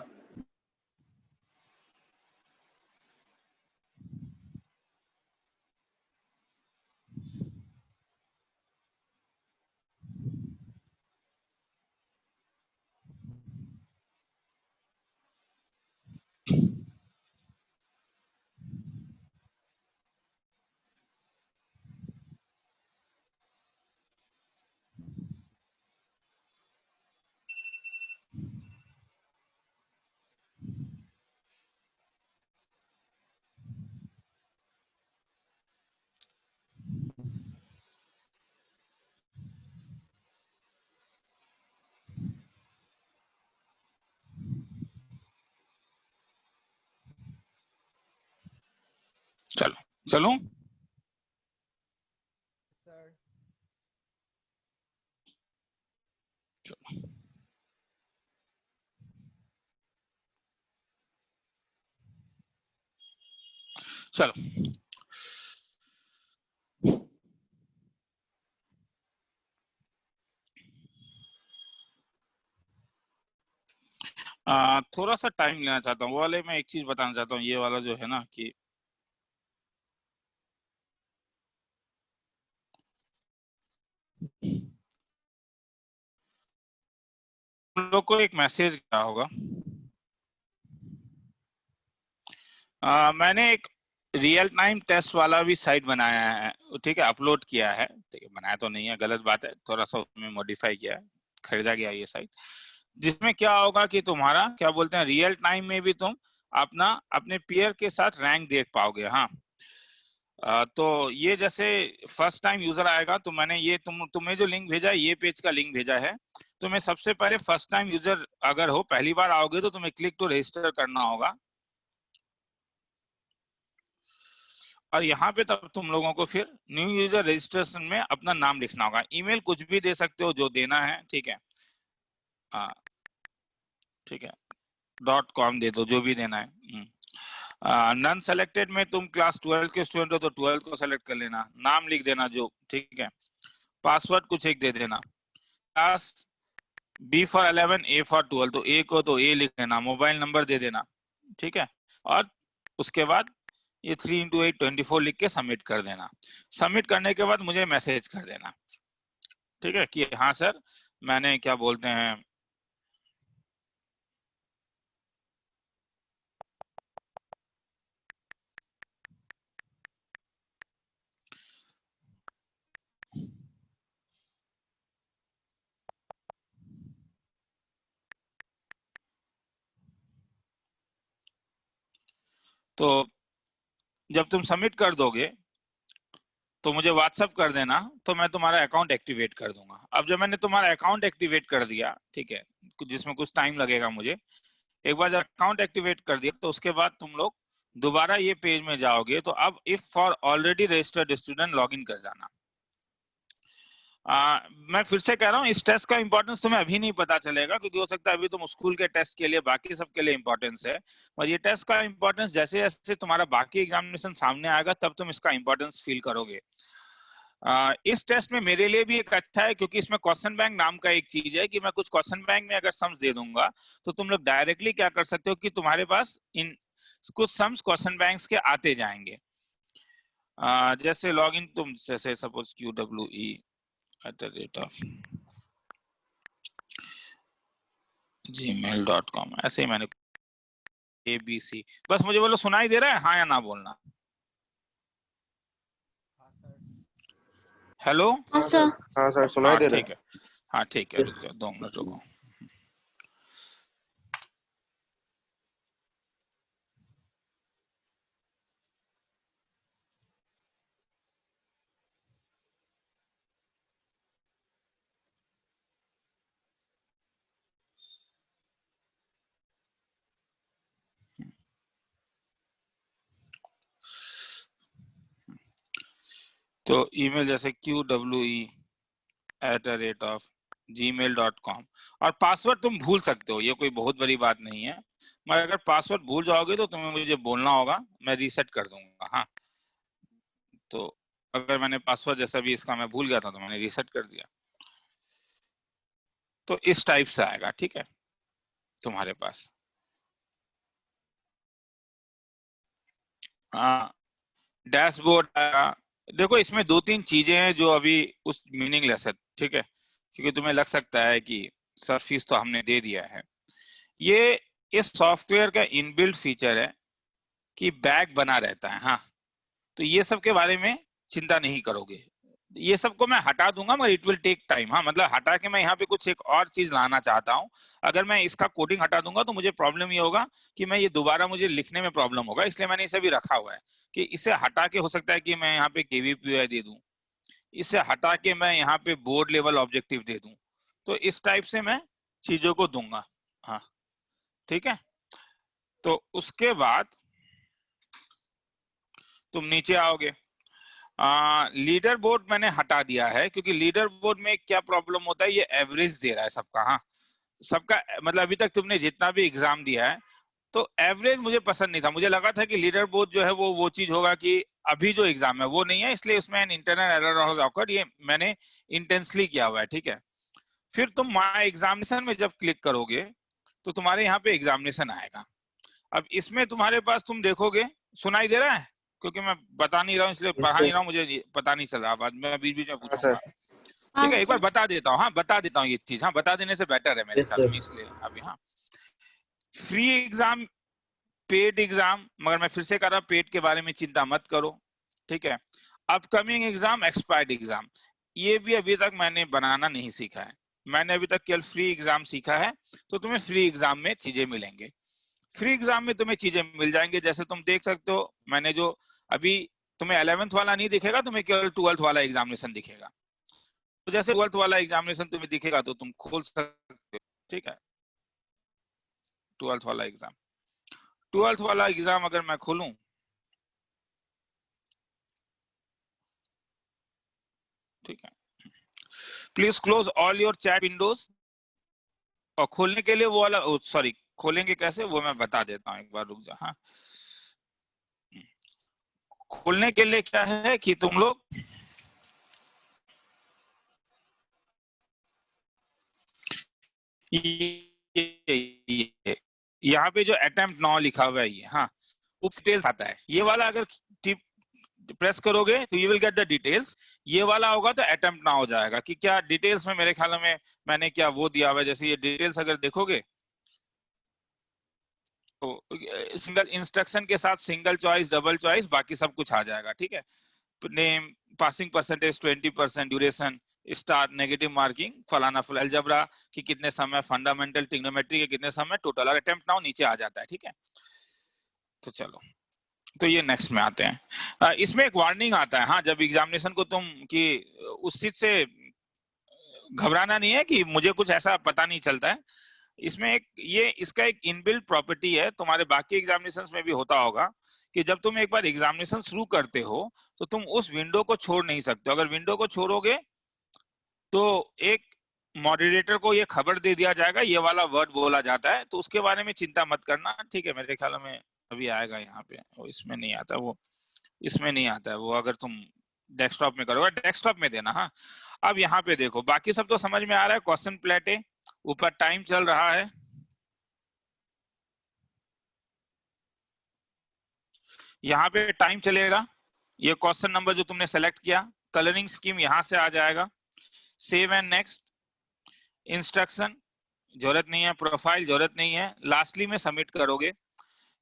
चलो चलूं? चलो थोड़ा सा टाइम लेना चाहता हूँ। वो वाले मैं एक चीज बताना चाहता हूँ, ये वाला जो है ना कि हम लोग को एक मैसेज क्या होगा। मैंने एक रियल टाइम टेस्ट वाला भी साइट बनाया है, ठीक है, अपलोड किया है, ठीक है, बनाया तो नहीं है, गलत बात है, थोड़ा सा उसमें मॉडिफाई किया है, खरीदा गया ये साइट, जिसमें क्या होगा कि तुम्हारा क्या बोलते हैं रियल टाइम में भी तुम अपना अपने पीयर के साथ रैंक देख पाओगे। हाँ, तो ये जैसे फर्स्ट टाइम यूजर आएगा तो मैंने ये तुम्हें जो लिंक भेजा है, ये पेज का लिंक भेजा है। तुम्हें सबसे पहले फर्स्ट टाइम यूजर अगर हो, पहली बार आओगे तो तुम्हें क्लिक टू रजिस्टर करना होगा, और यहाँ पे तब तुम लोगों को फिर न्यू यूजर रजिस्ट्रेशन में अपना नाम लिखना होगा। ईमेल कुछ भी दे सकते हो जो देना है, ठीक है, ठीक है, .com दे दो, जो भी देना है। नन सेलेक्टेड में तुम क्लास 12 के स्टूडेंट हो तो 12 को सेलेक्ट कर लेना, नाम लिख देना जो, ठीक है, पासवर्ड कुछ एक दे देना, class B for 11 A for 12 तो A को तो A लिख देना, मोबाइल नंबर दे देना, ठीक है, और उसके बाद ये 3 into 8 24 लिख के सबमिट कर देना। सबमिट करने के बाद मुझे मैसेज कर देना, ठीक है, कि हाँ सर मैंने क्या बोलते हैं तो जब तुम सबमिट कर दोगे तो मुझे व्हाट्सएप कर देना, तो मैं तुम्हारा अकाउंट एक्टिवेट कर दूंगा। अब जब मैंने तुम्हारा अकाउंट एक्टिवेट कर दिया, ठीक है, जिसमें कुछ टाइम लगेगा मुझे, एक बार जब अकाउंट एक्टिवेट कर दिया तो उसके बाद तुम लोग दोबारा ये पेज में जाओगे तो अब if for already registered student login कर जाना। मैं फिर से कह रहा हूँ, इस टेस्ट का इंपॉर्टेंस तुम्हें अभी नहीं पता चलेगा, क्योंकि हो सकता है अभी तुम स्कूल के टेस्ट के लिए, बाकी सब के लिए इंपॉर्टेंस है, और ये टेस्ट का इंपॉर्टेंस जैसे जैसे तुम्हारा बाकी एग्जामिनेशन सामने आएगा तब तुम इसका इंपॉर्टेंस फील करोगे। इस टेस्ट में मेरे लिए भी एक अच्छा है, क्योंकि इसमें क्वेश्चन बैंक नाम का एक चीज है कि मैं कुछ क्वेश्चन बैंक में अगर सम्स दे दूंगा तो तुम लोग डायरेक्टली क्या कर सकते हो कि तुम्हारे पास इन कुछ सम्स क्वेश्चन बैंक्स के आते जाएंगे। जैसे लॉगिन तुम जैसे सपोज QWE@gmail.com ऐसे ही मैंने ABC, बस मुझे बोलो सुनाई दे रहा है, हाँ या ना बोलना। हेलो? हाँ सर। हाँ सर सुनाई हाँ दे रहा ठीक है, हाँ ठीक है, रुक जाओ 2 मिनट रुको। तो ईमेल जैसे QWE@gmail.com, और पासवर्ड तुम भूल सकते हो, ये कोई बहुत बड़ी बात नहीं है, मगर अगर पासवर्ड भूल जाओगे तो तुम्हें मुझे बोलना होगा, मैं रीसेट कर दूंगा। हाँ, तो अगर मैंने पासवर्ड जैसा भी इसका मैं भूल गया था तो मैंने रीसेट कर दिया। तो इस टाइप से आएगा, ठीक है तुम्हारे पास। हाँ, डैशबोर्ड आया। देखो इसमें दो तीन चीजें हैं जो अभी उस मीनिंगलेस है, ठीक है, क्योंकि तुम्हें लग सकता है कि सर फीस तो हमने दे दिया है। ये इस सॉफ्टवेयर का इनबिल्ट फीचर है कि बैग बना रहता है। हाँ, तो ये सब के बारे में चिंता नहीं करोगे, ये सबको मैं हटा दूंगा, मगर इट विल टेक टाइम। हाँ, मतलब हटा के मैं यहाँ पे कुछ एक और चीज लाना चाहता हूँ। अगर मैं इसका कोडिंग हटा दूंगा तो मुझे प्रॉब्लम ये होगा कि मैं ये दोबारा मुझे लिखने में प्रॉब्लम होगा, इसलिए मैंने इसे भी रखा हुआ है कि इसे हटा के हो सकता है कि मैं यहाँ पे केवीपीआई दे दूं, इसे हटा के मैं यहाँ पे बोर्ड लेवल ऑब्जेक्टिव दे दूं, तो इस टाइप से मैं चीजों को दूंगा। हाँ ठीक है, तो उसके बाद तुम नीचे आओगे। लीडर बोर्ड मैंने हटा दिया है, क्योंकि लीडर बोर्ड में क्या प्रॉब्लम होता है, ये एवरेज दे रहा है सबका। हाँ, सबका मतलब अभी तक तुमने जितना भी एग्जाम दिया है तो एवरेज मुझे पसंद नहीं था। मुझे लगा था कि लीडर बोर्ड जो है वो चीज होगा कि अभी जो एग्जाम है वो नहीं है, इसलिए उसमें an internal error has awkward, ये मैंने इंटेंसली किया हुआ है, ठीक है। फिर तुम माय एग्जामिनेशन में जब क्लिक करोगे तो तुम्हारे यहाँ पे एग्जामिनेशन आएगा। अब इसमें तुम्हारे पास तुम देखोगे, सुनाई दे रहा है, क्योंकि मैं बता नहीं रहा हूँ इसलिए Yes, पढ़ा sir. नहीं रहा हूँ, मुझे पता नहीं चल रहा, बाद में बीच बीच में हाँ सर। पूछूंगा। हाँ ठीक है, एक बार सर। बता देता हूँ। हाँ बता देता हूँ ये चीज, हाँ बता देने से बेटर है मेरे Yes, ख्याल sir. में, इसलिए अभी। हाँ, फ्री एग्जाम, पेड एग्जाम, मगर मैं फिर से कह रहा पेड के बारे में चिंता मत करो, ठीक है। अपकमिंग एग्जाम, एक्सपायर्ड एग्जाम, ये भी अभी तक मैंने बनाना नहीं सीखा है। मैंने अभी तक केवल फ्री एग्जाम सीखा है, तो तुम्हें फ्री एग्जाम में चीजें मिलेंगे। फ्री एग्जाम में तुम्हें चीजें मिल जाएंगे, जैसे तुम देख सकते हो, मैंने जो अभी तुम्हें 11th वाला नहीं दिखेगा, तुम्हें केवल 12th वाला एग्जामिनेशन दिखेगा। तो जैसे 12th वाला एग्जामिनेशन तुम्हें दिखेगा तो तुम खोल सकते हो, ठीक है। 12th वाला एग्जाम, 12th वाला एग्जाम अगर मैं खोलूं, ठीक है, please close all your chat Windows. और खोलने के लिए वो वाला, सॉरी, खोलेंगे कैसे वो मैं बता देता हूँ, एक बार रुक जा। हाँ, खोलने के लिए क्या है कि तुम लोग यहाँ पे जो अटेम्प्ट नाउ लिखा हुआ है ये, हाँ, डिटेल्स आता है, ये वाला अगर प्रेस करोगे तो you will get the details. ये वाला होगा तो अटेम्प्ट ना हो जाएगा कि क्या डिटेल्स में, मेरे ख्याल में मैंने क्या वो दिया हुआ है, जैसे ये डिटेल्स अगर देखोगे तो सिंगल इंस्ट्रक्शन के साथ सिंगल चॉइस, डबल चॉइस, बाकी सब कुछ आ जाएगा, ठीक है। Name, passing percentage 20%, duration, star, negative marking, फलाना फुल, अलजबरा कि कितने समय, फंडामेंटल, ट्रिग्नोमेट्री के कितने समय, टोटल, और अटेम्प्ट नाउ नीचे आ जाता है, ठीक है। तो चलो, तो ये नेक्स्ट में आते हैं। इसमें एक वार्निंग आता है, हाँ, जब एग्जामिनेशन को तुम कि उस चीज से घबराना नहीं है कि मुझे कुछ ऐसा पता नहीं चलता है। इसमें एक ये इसका एक इनबिल्ट प्रॉपर्टी है, तुम्हारे बाकी एग्जामिनेशंस में भी होता होगा कि जब तुम एक बार एग्जामिनेशन शुरू करते हो तो तुम उस विंडो को छोड़ नहीं सकते। अगर विंडो को छोड़ोगे तो एक मॉडरेटर को ये खबर दे दिया जाएगा, ये वाला वर्ड बोला जाता है, तो उसके बारे में चिंता मत करना, ठीक है। मेरे ख्याल में अभी आएगा यहाँ पे, वो इसमें नहीं आता, वो इसमें नहीं आता है वो, अगर तुम डेस्कटॉप में करोगे, डेस्कटॉप में देना। हाँ, अब यहाँ पे देखो, बाकी सब तो समझ में आ रहा है। क्वेश्चन प्लेट है, ऊपर टाइम चल रहा है, यहाँ पे टाइम चलेगा। ये क्वेश्चन नंबर जो तुमने सेलेक्ट किया, कलरिंग स्कीम यहाँ से आ जाएगा, सेव एंड नेक्स्ट, इंस्ट्रक्शन जरूरत नहीं है, प्रोफाइल जरूरत नहीं है, लास्टली में सबमिट करोगे।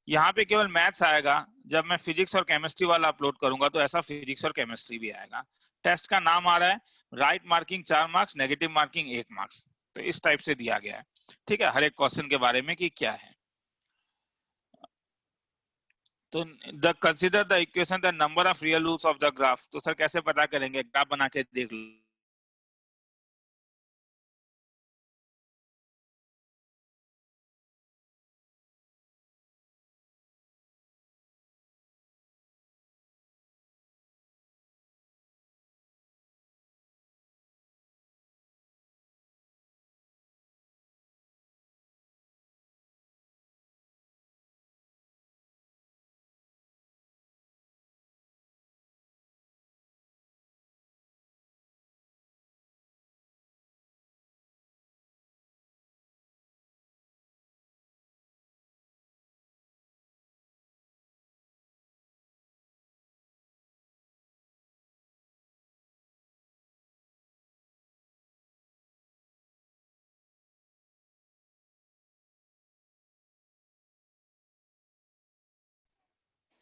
यहाँ पे केवल मैथ्स आएगा, जब मैं फिजिक्स और केमिस्ट्री वाला अपलोड करूंगा तो ऐसा फिजिक्स और केमिस्ट्री भी आएगा। टेस्ट का नाम आ रहा है, right marking 4 marks, negative marking 1 marks, तो इस टाइप से दिया गया है, ठीक है, हर एक क्वेश्चन के बारे में कि क्या है। तो the consider the equation the number of real roots of the graph, तो सर कैसे पता करेंगे, ग्राफ बना के देख लो।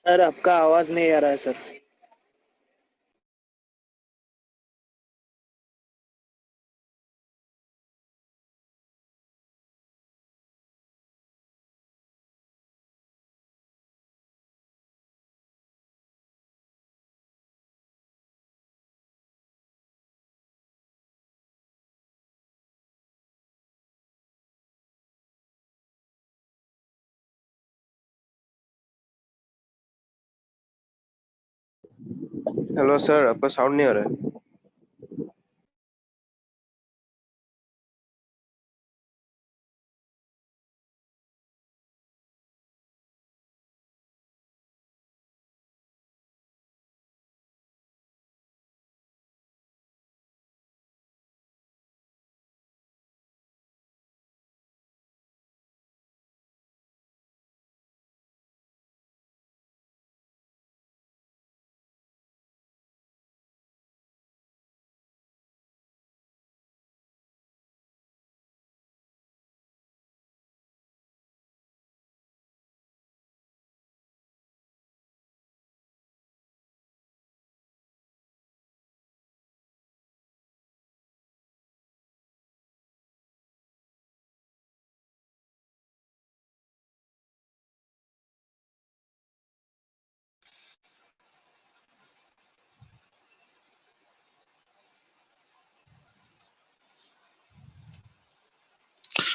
सर आपका आवाज नहीं आ रहा है सर। हेलो सर, आपका साउंड नहीं आ रहा है।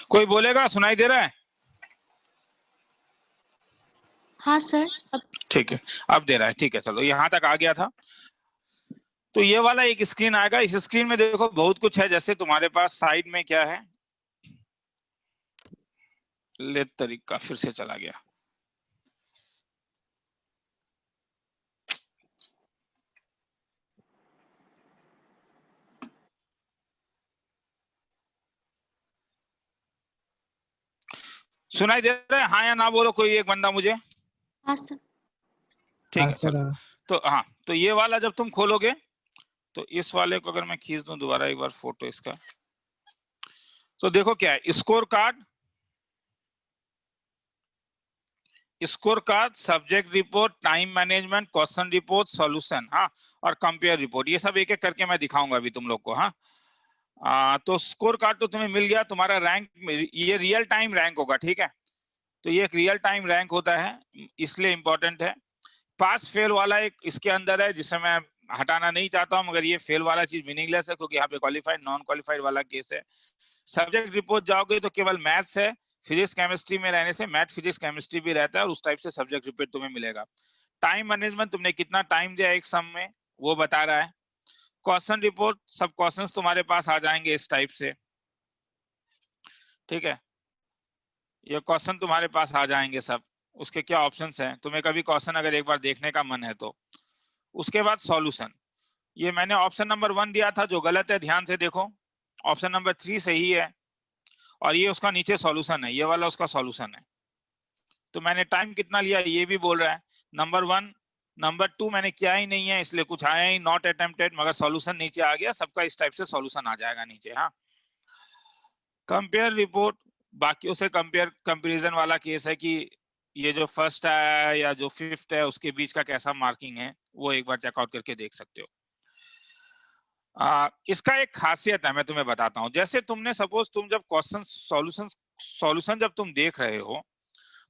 कोई बोलेगा? सुनाई दे रहा है? हाँ सर, अब ठीक है, अब दे रहा है। ठीक है, चलो यहाँ तक आ गया था। तो ये वाला एक स्क्रीन आएगा। इस स्क्रीन में देखो बहुत कुछ है। जैसे तुम्हारे पास साइड में क्या है, ले तरीका फिर से चला गया। सुनाई दे रहा है? हाँ या ना बोलो कोई एक बंदा मुझे। हाँ सर। ठीक है, चलो। तो हाँ, तो ये वाला जब तुम खोलोगे तो इस वाले को अगर मैं खींच दूं दोबारा एक बार फोटो इसका, तो देखो क्या है, score card, score card, subject report, time management, question report, solution, हाँ, और कंपेयर रिपोर्ट। ये सब एक एक करके मैं दिखाऊंगा अभी तुम लोग को। हाँ, तो स्कोर कार्ड तो तुम्हें मिल गया। तुम्हारा रैंक, ये रियल टाइम रैंक होगा, ठीक है। तो ये एक रियल टाइम रैंक होता है, इसलिए इंपॉर्टेंट है। पास फेल वाला एक इसके अंदर है, जिसे मैं हटाना नहीं चाहता हूं, मगर ये फेल वाला चीज मीनिंगलेस है क्योंकि यहाँ पे क्वालिफाइड नॉन क्वालिफाइड वाला केस है। सब्जेक्ट रिपोर्ट जाओगे तो केवल मैथ्स है। फिजिक्स केमिस्ट्री में रहने से मैथ फिजिक्स केमिस्ट्री भी रहता है और उस टाइप से सब्जेक्ट रिपोर्ट तुम्हें मिलेगा। टाइम मैनेजमेंट, तुमने कितना टाइम दिया एक सम में वो बता रहा है। क्वेश्चन रिपोर्ट, सब क्वेश्चंस तुम्हारे पास आ जाएंगे इस टाइप से, ठीक है। ये क्वेश्चन तुम्हारे पास आ जाएंगे सब। उसके क्या ऑप्शंस हैं, तुम्हें कभी क्वेश्चन अगर एक बार देखने का मन है तो। उसके बाद सॉल्यूशन, ये मैंने ऑप्शन नंबर 1 दिया था जो गलत है, ध्यान से देखो। ऑप्शन नंबर 3 सही है, और ये उसका नीचे सॉल्यूशन है, ये वाला उसका सॉल्यूशन है। तो मैंने टाइम कितना लिया ये भी बोल रहा है, नंबर 1। नंबर 2 मैंने किया ही नहीं है इसलिए कुछ आया ही, नॉट अटेम्प्टेड, मगर सॉल्यूशन नीचे आ गया। सबका इस टाइप से सॉल्यूशन आ जाएगा नीचे। हाँ, कंपेयर रिपोर्ट, बाकियों से कंपेरिजन वाला केस है कि ये जो फर्स्ट है या जो फिफ्थ है उसके बीच का कैसा मार्किंग है, वो एक बार चेकआउट करके देख सकते हो। इसका एक खासियत है, मैं तुम्हें बताता हूँ। जैसे तुमने सपोज तुम जब क्वेश्चन सॉल्यूशन जब तुम देख रहे हो,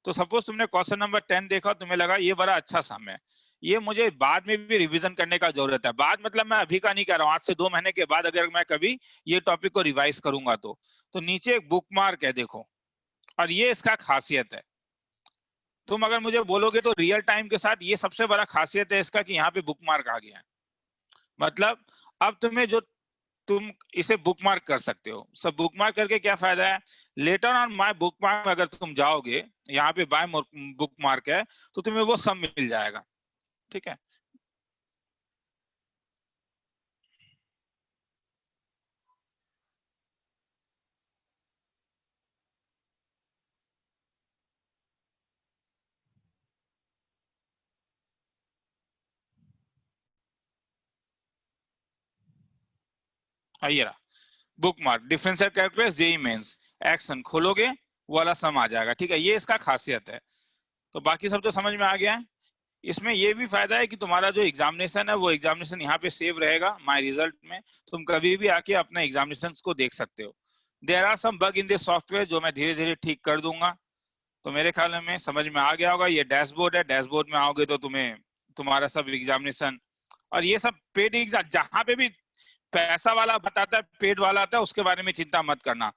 तो सपोज तुमने क्वेश्चन नंबर 10 देखा, तुम्हें लगा ये बड़ा अच्छा सम है, ये मुझे बाद में भी रिवीजन करने का जरूरत है। बाद मतलब मैं अभी का नहीं कह रहा हूँ, आज से 2 महीने के बाद अगर मैं कभी ये टॉपिक को रिवाइज करूंगा तो नीचे एक बुक मार्क है, देखो। और ये इसका खासियत है। तुम अगर मुझे बोलोगे तो रियल टाइम के साथ ये सबसे बड़ा खासियत है इसका कि यहाँ पे बुक मार्क आ गया है। मतलब अब तुम्हें जो, तुम इसे बुकमार्क कर सकते हो। सब बुकमार्क करके क्या फायदा है, लेटर ऑन माय बुकमार्क अगर तुम जाओगे, यहाँ पे बाय बुकमार्क है तो तुम्हें वो सब मिल जाएगा, ठीक है। आइए रहा bookmark, differential calculus JEE mains, action खोलोगे वो वाला सम आ जाएगा, ठीक है। ये इसका खासियत है। तो बाकी सब तो समझ में आ गया है। इसमें ये भी फायदा है कि तुम्हारा जो एग्जामिनेशन है वो एग्जामिनेशन यहाँ पे सेव रहेगा माय रिजल्ट में, तुम कभी भी आके अपने एग्जामिनेशन को देख सकते हो। There are some bug in this software जो मैं धीरे धीरे ठीक कर दूंगा। तो मेरे ख्याल में समझ में आ गया होगा। ये डैशबोर्ड है, डैशबोर्ड में आओगे तो तुम्हें तुम्हारा सब एग्जामिनेशन और ये सब पेड एग्जाम, जहां पे भी पैसा वाला बताता है पेड वाला आता है, उसके बारे में चिंता मत करना,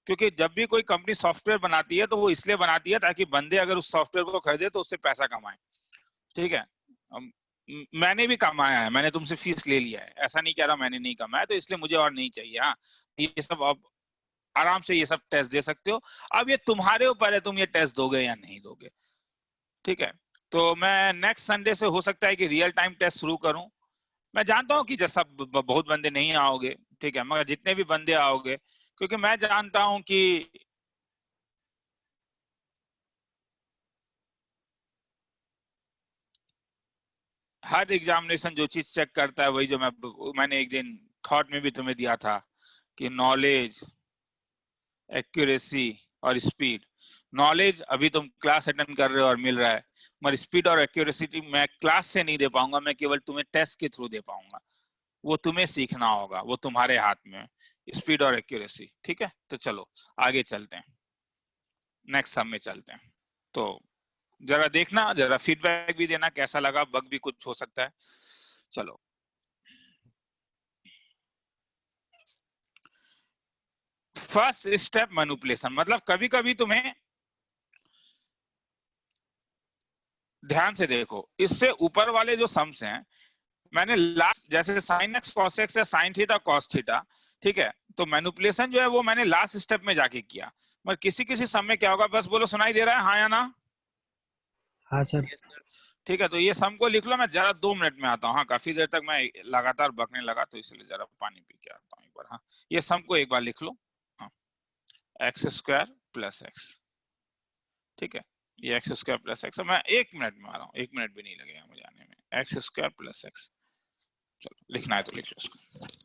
क्योंकि जब भी कोई कंपनी सॉफ्टवेयर बनाती है तो वो इसलिए बनाती है ताकि बंदे अगर उस सॉफ्टवेयर को खरीदे तो उससे पैसा कमाए। ठीक है, मैंने भी कमाया है, मैंने तुमसे फीस ले लिया है, ऐसा नहीं कह रहा मैंने नहीं कमाया, तो इसलिए मुझे और नहीं चाहिए। हाँ, ये सब अब आराम से ये सब टेस्ट दे सकते हो। अब ये तुम्हारे ऊपर है, तुम ये टेस्ट दोगे या नहीं दोगे। ठीक है, तो मैं नेक्स्ट संडे से हो सकता है कि रियल टाइम टेस्ट शुरू करूं। मैं जानता हूं कि जैसा बहुत बंदे नहीं आओगे, ठीक है, मगर जितने भी बंदे आओगे, क्योंकि मैं जानता हूं कि हर एग्जामिनेशन जो चीज चेक करता है वही जो मैंने एक दिन थॉट में भी तुम्हें दिया था कि नॉलेज, एक्यूरेसी और स्पीड। नॉलेज अभी तुम क्लास अटेंड कर रहे हो और मिल रहा है, मगर स्पीड और एक्यूरेसी मैं क्लास से नहीं दे पाऊंगा, मैं केवल तुम्हें टेस्ट के थ्रू दे पाऊंगा। वो तुम्हें सीखना होगा, वो तुम्हारे हाथ में है, स्पीड और एक्यूरेसी। ठीक है, तो चलो आगे चलते हैं, नेक्स्ट सब में चलते हैं। तो जरा देखना, जरा फीडबैक भी देना कैसा लगा, बग भी कुछ हो सकता है। चलो, फर्स्ट स्टेप मैनिपुलेशन, मतलब कभी कभी तुम्हें ध्यान से देखो, इससे ऊपर वाले जो सम्स हैं, मैंने लास्ट जैसे साइन एक्स कॉस एक्स या साइन थीटा कॉस थीटा, ठीक है, तो मैनिपुलेशन जो है वो मैंने लास्ट स्टेप में जाके किया। मगर किसी किसी सम में क्या होगा, बस बोलो सुनाई दे रहा है हाँ या ना? हाँ सर। ठीक है, तो ये सम को लिख लो, मैं जरा 2 मिनट में आता हूँ। हाँ, काफी देर तक मैं लगातार बकने लगा तो इसलिए जरा पानी पी के आता हूँ एक बार। हाँ, ये सम को एक बार लिख लो। हाँ, एक्स स्क्वायर प्लस एक्स, ठीक है, ये एक्स स्क्वायर प्लस एक्स, मैं 1 मिनट में आ रहा हूँ, 1 मिनट भी नहीं लगेगा मुझे आने में। एक्स स्क्वायर प्लस एक्स, चलो लिखना है तो लिख लो इसको।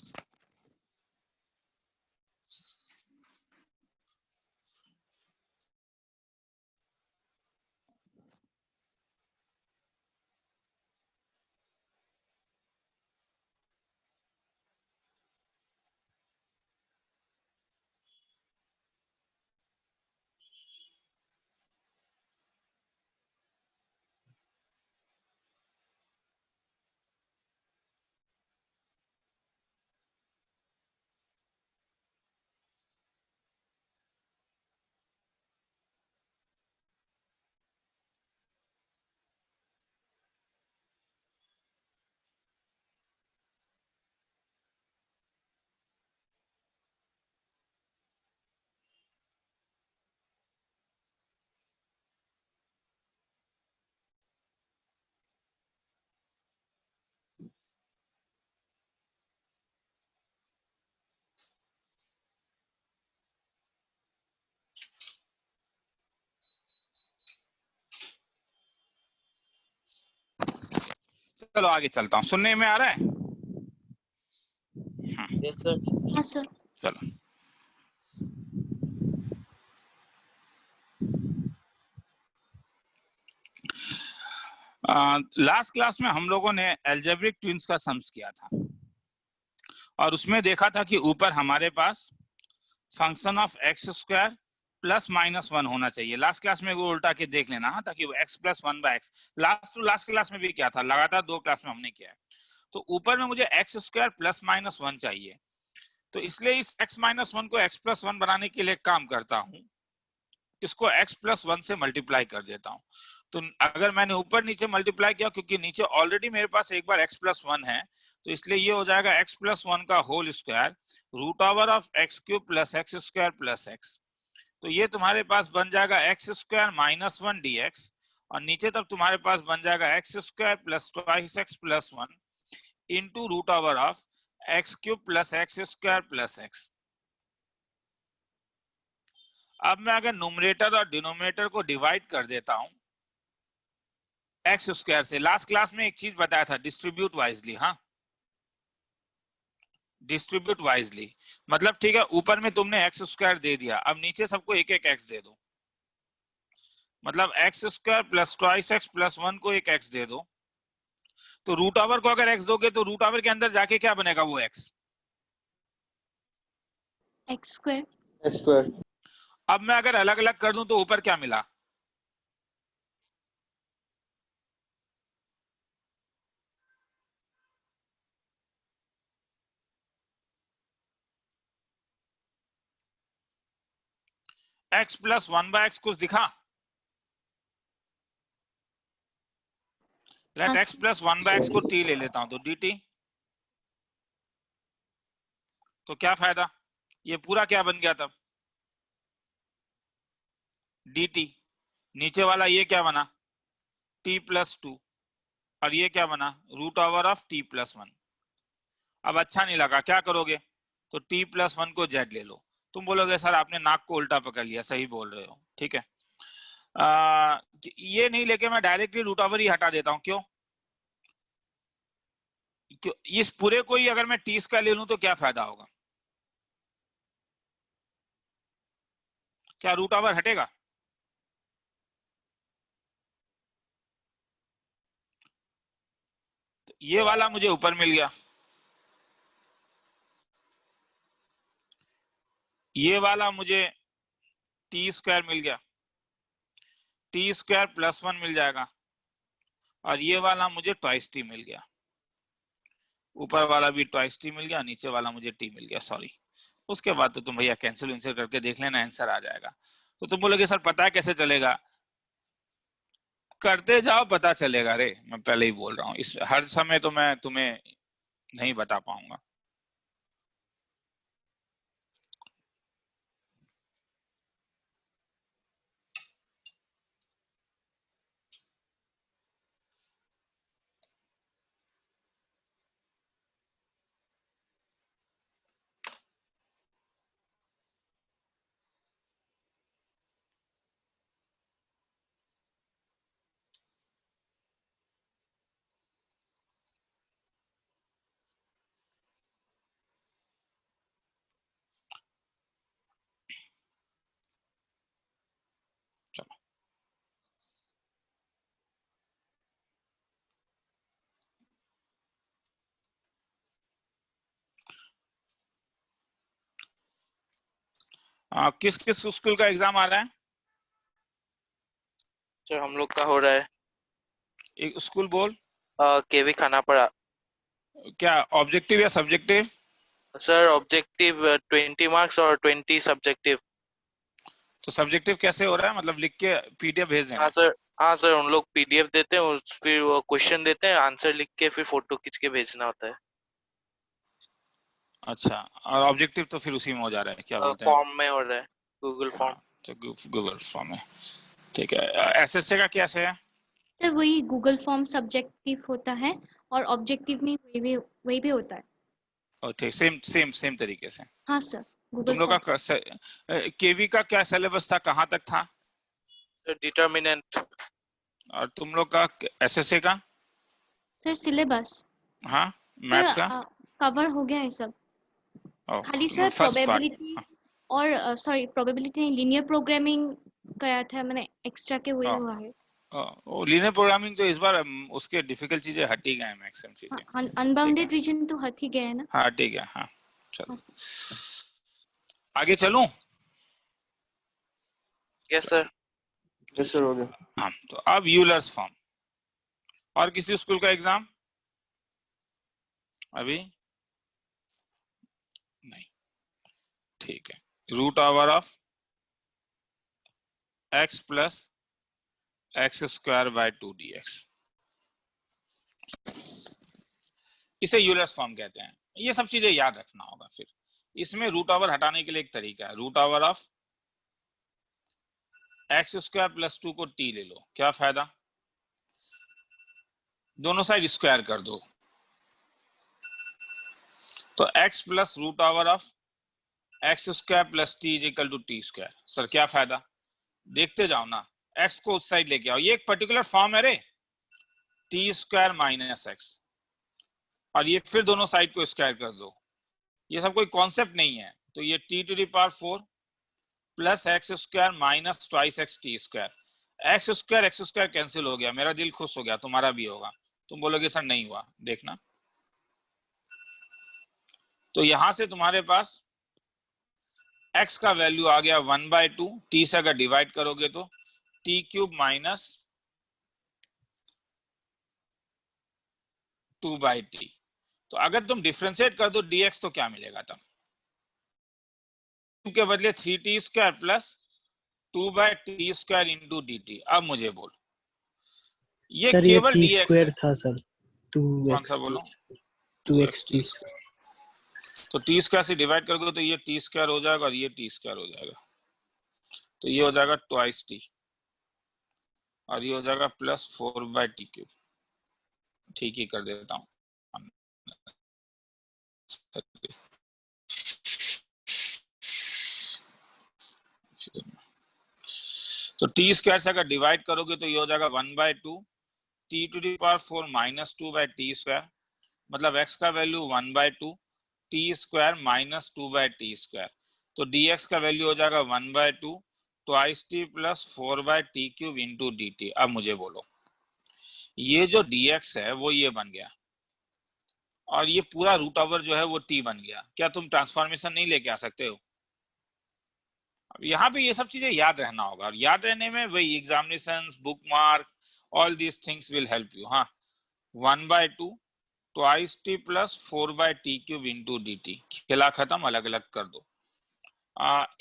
चलो आगे चलता हूँ, सुनने में आ रहा है? Yes sir. Yes, sir. चलो, लास्ट क्लास में हम लोगों ने एल्जेब्रिक ट्विंस का सम्स किया था और उसमें देखा था कि ऊपर हमारे पास function of x square plus minus 1 होना चाहिए। लास्ट क्लास में वो उल्टा के देख लेना, हाँ, ताकि वो x plus 1 by x, last to last class में भी क्या था, लगातार 2 क्लास में हमने किया है। तो ऊपर में मुझे एक्स स्क्वायर प्लस माइनस 1 चाहिए, तो इसलिए इस x माइनस 1 को x प्लस 1 बनाने के लिए काम करता हूं, इसको x प्लस 1 से मल्टीप्लाई कर देता हूं। तो अगर मैंने ऊपर नीचे मल्टीप्लाई किया, क्योंकि नीचे ऑलरेडी मेरे पास एक बार x प्लस 1 है, तो इसलिए ये हो जाएगा x प्लस 1 का whole square root over of x cube plus x square plus x. तो ये तुम्हारे पास बन जाएगा एक्स स्क्वायर माइनस 1 dx, और नीचे तक तुम्हारे पास बन जाएगा x square plus twice x plus 1 into root over of x cube plus x square plus x. अब मैं अगर न्यूमरेटर और डिनोमिनेटर को डिवाइड कर देता हूं एक्स स्क्वायर से, लास्ट क्लास में एक चीज बताया था, डिस्ट्रीब्यूट वाइजली। हाँ, डिस्ट्रीब्यूट वाइजली मतलब ठीक है, ऊपर में तुमने एक्स स्क्वायर दे दिया, अब नीचे सबको एक एक एक्स दे दो। मतलब x square plus twice x plus 1 को एक एक्स दे दो, तो रूट ओवर को अगर एक्स दोगे तो रूट ओवर के अंदर जाके क्या बनेगा वो x, x square. X square. अब मैं अगर अलग अलग कर दूं तो ऊपर क्या मिला, एक्स प्लस 1/x कुछ दिखा, लेट हाँ एक्स प्लस 1/x को t ले लेता हूं तो dt, तो क्या फायदा, ये पूरा क्या बन गया तब dt, नीचे वाला ये क्या बना t प्लस 2, और ये क्या बना root over of t plus 1। अब अच्छा नहीं लगा, क्या करोगे, तो t प्लस 1 को z ले लो। तुम बोलोगे सर आपने नाक को उल्टा पकड़ लिया, सही बोल रहे हो, ठीक है। ये नहीं लेके मैं डायरेक्टली रूट ओवर ही हटा देता हूं, क्यों, इस पूरे को ही अगर मैं टी स्क्वायर ले लूं तो क्या फायदा होगा, क्या रूट ओवर हटेगा, तो ये वाला मुझे ऊपर मिल गया, ये वाला मुझे टी स्क्वायर मिल गया, टी स्क्वायर प्लस 1 मिल जाएगा, और ये वाला मुझे ट्वाइस टी मिल गया, ऊपर वाला भी ट्वाइस टी मिल गया, नीचे वाला मुझे टी मिल गया, सॉरी। उसके बाद तो तुम भैया कैंसिल विंसिल करके देख लेना, आंसर आ जाएगा। तो तुम बोलोगे सर पता है कैसे चलेगा, करते जाओ पता चलेगा रे, मैं पहले ही बोल रहा हूँ, इस हर समय तो मैं तुम्हें नहीं बता पाऊंगा। चलो किस किस स्कूल का एग्जाम आ रहा है, सर हम लोग का हो रहा है एक स्कूल बोल, केवी खानापाड़ा। क्या ऑब्जेक्टिव या सब्जेक्टिव, सर ऑब्जेक्टिव 20 मार्क्स और 20 सब्जेक्टिव। तो सब्जेक्टिव कैसे हो रहा है, मतलब लिख के पीडीएफ भेज देना, हाँ सर उन लोग पीडीएफ देते हैं, फिर वो क्वेश्चन देते हैं, आंसर लिख के फिर फोटो खींच के भेजना होता है। अच्छा, और ऑब्जेक्टिव तो फिर उसी में हो जा रहा है, क्या बोलते हैं, फॉर्म में हो रहा है, गूगल फॉर्म। तो गूगल फॉर्म में, ठीक है। एसएससी का कैसे है, सर वही गूगल फॉर्म सब्जेक्टिव होता है और ऑब्जेक्टिव में वही भी होता है। और ठीक सेम सेम सेम तरीके से। हाँ सर गूगल तुम लोग फॉर्म। का केवी का क्या सिलेबस था, कहाँ तक था, सर डिटर्मिनेंट। और तुम लोग का एसएससी का, सर सिलेबस हाँ सर मैथ्स का, कवर हो गया है सब, खाली सर फर्स्ट पार्ट, प्रोबेबिलिटी और सॉरी प्रोबेबिलिटी नहीं, लीनियर प्रोग्रामिंग गया था मैंने एक्स्ट्रा के, वही हुआ है। ओ लीनियर प्रोग्रामिंग तो इस बार उसके डिफिकल्ट चीजें हट ही गए हैं, मैक्सिमम चीजें, अनबाउंडेड रीजन तो हट ही गया है ना। हाँ ठीक है, हाँ चलो हाँ, आगे चलूं, यस सर। यस सर हो गया। हाँ तो अब यूलर्स फॉर्म, और किसी स्कूल का एग्जाम अभी नहीं, ठीक है, root over of x plus x square by 2 dx, इसे यूलर्स फॉर्म कहते हैं। ये सब चीजें याद रखना होगा। फिर इसमें रूट ओवर हटाने के लिए एक तरीका है, root over of x square plus 2 को t ले लो, क्या फायदा, दोनों साइड स्क्वायर कर दो, तो x plus root over of x square plus t is equal to t square. Sir क्या फायदा, देखते जाओ ना, x को उस साइड लेके आओ, ये एक पर्टिकुलर फॉर्म है रे, टी स्क्वायर माइनस एक्स, और ये फिर दोनों साइड को स्क्वायर कर दो, ये सब कोई कॉन्सेप्ट नहीं है। तो ये t to the power 4 plus x square minus twice x t square, x square cancel हो गया, मेरा दिल खुश हो गया, तुम्हारा भी होगा। तुम बोलोगे सर नहीं हुआ, देखना। तो यहां से तुम्हारे पास x का वैल्यू आ गया 1/2, t से अगर डिवाइड करोगे तो t क्यूब माइनस 2/t। तो अगर तुम डिफरेंशिएट कर दो dx तो क्या मिलेगा तब? के बदले 3t square plus 2/t square into dt। अब मुझे बोलो, ये सर ये केवल टी dx स्क्वायर है। था सर, कौन सा 2x बोलो? 2x टी 2x तो टी स्क्वायर से डिवाइड करोगे तो ये टी स्क्वायर हो जाएगा और ये टी स्क्वायर हो जाएगा, तो ये हो जाएगा ट्वाइस टी और ये हो जाएगा प्लस 4/t क्यूब। ठीक ही कर देता हूँ। तो टी स्क्वायर से अगर डिवाइड करोगे तो ये हो जाएगा 1/2 t to the power 4 minus 2/t square, मतलब x का value 1/2 t square minus 2/t square. तो dx का वैल्यू हो जाएगा 1/2 twice t plus 4/t cube into dt। अब मुझे बोलो, ये जो dx है वो ये बन गया और ये पूरा रूट ओवर जो है वो t बन गया। क्या तुम ट्रांसफॉर्मेशन नहीं लेके आ सकते हो? अब यहाँ पे ये सब चीजें याद रहना होगा, और याद रहने में वही examinations, book mark, all these things will help you. हाँ, 1/2 twice t plus 4/t cube into dt, खेला खत्म, अलग अलग कर दो।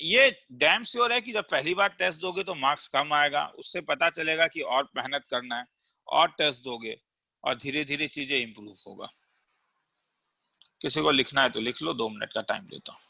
ये डैम श्योर है कि जब पहली बार टेस्ट दोगे तो मार्क्स कम आएगा, उससे पता चलेगा कि और मेहनत करना है, और टेस्ट दोगे और धीरे धीरे चीजें इंप्रूव होगा। किसी को लिखना है तो लिख लो, 2 मिनट का टाइम देता हूँ।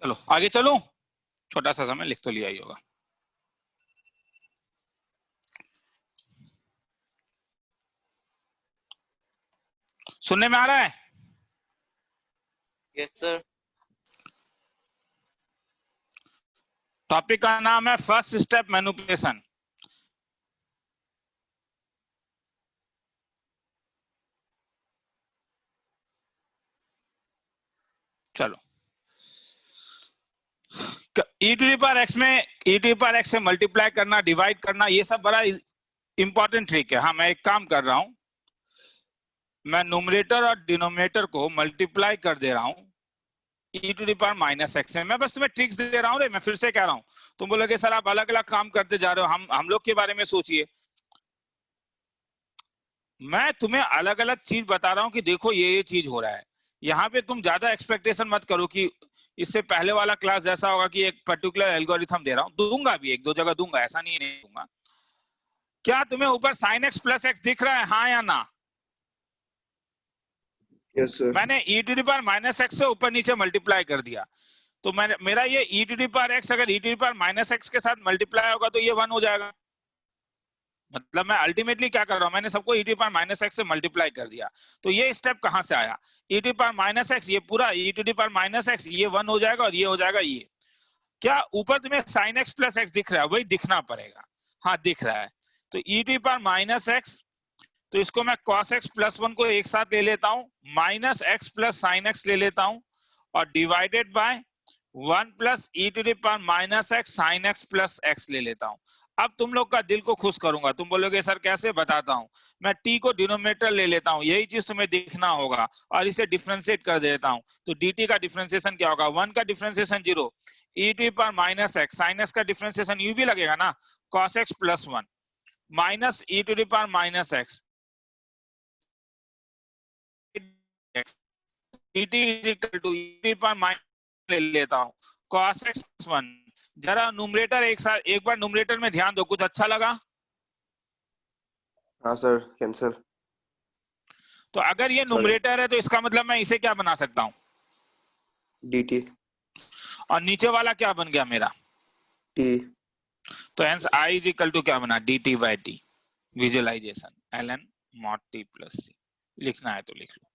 चलो आगे चलो, छोटा सा समय लिख तो लिया ही होगा। सुनने में आ रहा है? Yes sir. टॉपिक का नाम है फर्स्ट स्टेप मैनिपुलेशन। चलो, e to the power x में e to the power x से मल्टीप्लाई करना, डिवाइड करना, ये सब बड़ा इंपॉर्टेंट ट्रिक है। हाँ, मैं एक काम कर रहा हूं, मैं न्यूमरेटर और डिनोमिनेटर को मल्टीप्लाई कर दे रहा हूं e to the power minus x में। मैं बस तुम्हें ट्रिक्स दे रहा हूं रे, मैं फिर से कह रहा हूं। तुम बोलोगे सर आप अलग अलग काम करते जा रहे हो, हम लोग के बारे में सोचिए। मैं तुम्हें अलग अलग चीज बता रहा हूं कि देखो ये चीज हो रहा है। यहाँ पे तुम ज्यादा एक्सपेक्टेशन मत करो कि इससे पहले वाला क्लास जैसा होगा कि एक पर्टिकुलर एल्गोरिथम दे रहा हूं, दूंगा भी, 1-2 जगह दूंगा, ऐसा नहीं दूंगा। क्या तुम्हें ऊपर sin x प्लस x दिख रहा है, हाँ या ना? Yes sir. मैंने e to the power minus x से ऊपर नीचे मल्टीप्लाई कर दिया, तो मैंने मेरा ये e to the power x अगर e to the power minus x के साथ मल्टीप्लाई होगा तो ये 1 हो जाएगा। मतलब मैं अल्टीमेटली क्या कर रहा हूं, मैंने सबको e to the power minus x से मल्टीप्लाई कर दिया। तो ये स्टेप कहां से आया, e to the power minus x, ये पूरा e to the power minus x, ये 1 हो जाएगा और ये हो जाएगा ये। क्या ऊपर तुम्हें sin x प्लस एक्स दिख रहा है, वही दिखना पड़ेगा। हाँ दिख रहा है। तो e to the power minus x, तो इसको मैं cos x प्लस 1 को एक साथ ले लेता हूं, minus x plus sine x ले लेता हूं, और divided by 1 plus e to the power minus x sine x plus x ले लेता हूं। अब तुम लोग का दिल को खुश करूंगा, तुम बोलोगे सर कैसे, बताता हूं। मैं t को डिनोमिनेटर ले लेता हूं, यही चीज तुम्हें दिखना होगा, और इसे डिफरेंशिएट कर देता हूं। तो dt का डिफरेंशिएशन क्या होगा, 1 का differentiation 0, e to the power minus x sine x का डिफरेंशिएशन यू भी लगेगा ना, cos x plus 1 minus e to the power minus x dt is equal to e to the power minus ले लेता हूं cos x plus 1। जरा numerator एक साथ, एक बार न्यूमरेटर में ध्यान दो, कुछ अच्छा लगा? हाँ सर, कैंसिल। तो अगर ये न्यूमरेटर है तो इसका मतलब मैं इसे क्या बना सकता हूं, dt और नीचे वाला क्या बन गया मेरा, t। तो hence i is equal to क्या बना, dt by t। Visualisation ln mod t plus c, लिखना है तो लिख लो।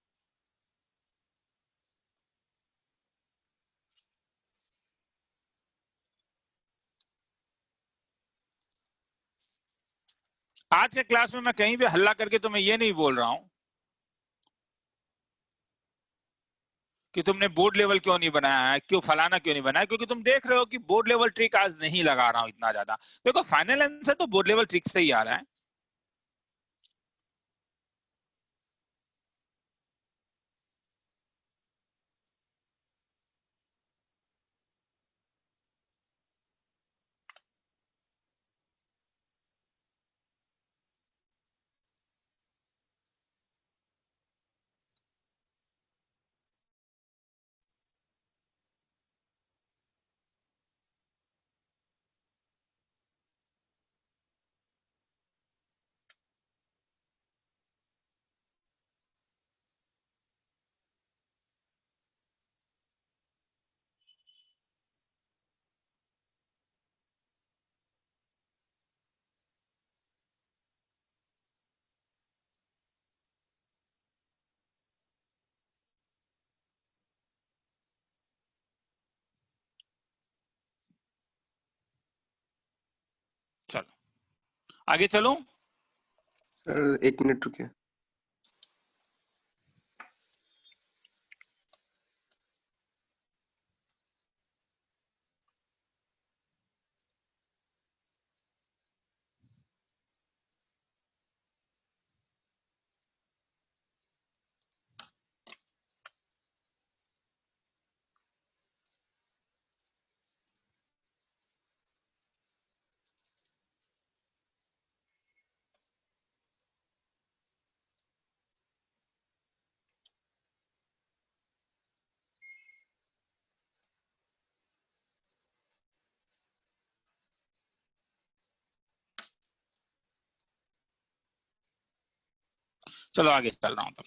आज के क्लास में मैं कहीं भी हल्ला करके तुम्हें ये नहीं बोल रहा हूं कि तुमने बोर्ड लेवल क्यों नहीं बनाया है, क्यों फलाना क्यों नहीं बनाया, क्योंकि तुम देख रहे हो कि बोर्ड लेवल ट्रिक आज नहीं लगा रहा हूं इतना ज्यादा। देखो फाइनल आंसर तो बोर्ड लेवल ट्रिक से ही आ रहा है। चलो आगे चलूं। सर 1 मिनट रुकिए। चलो आगे चल रहा हूं। तो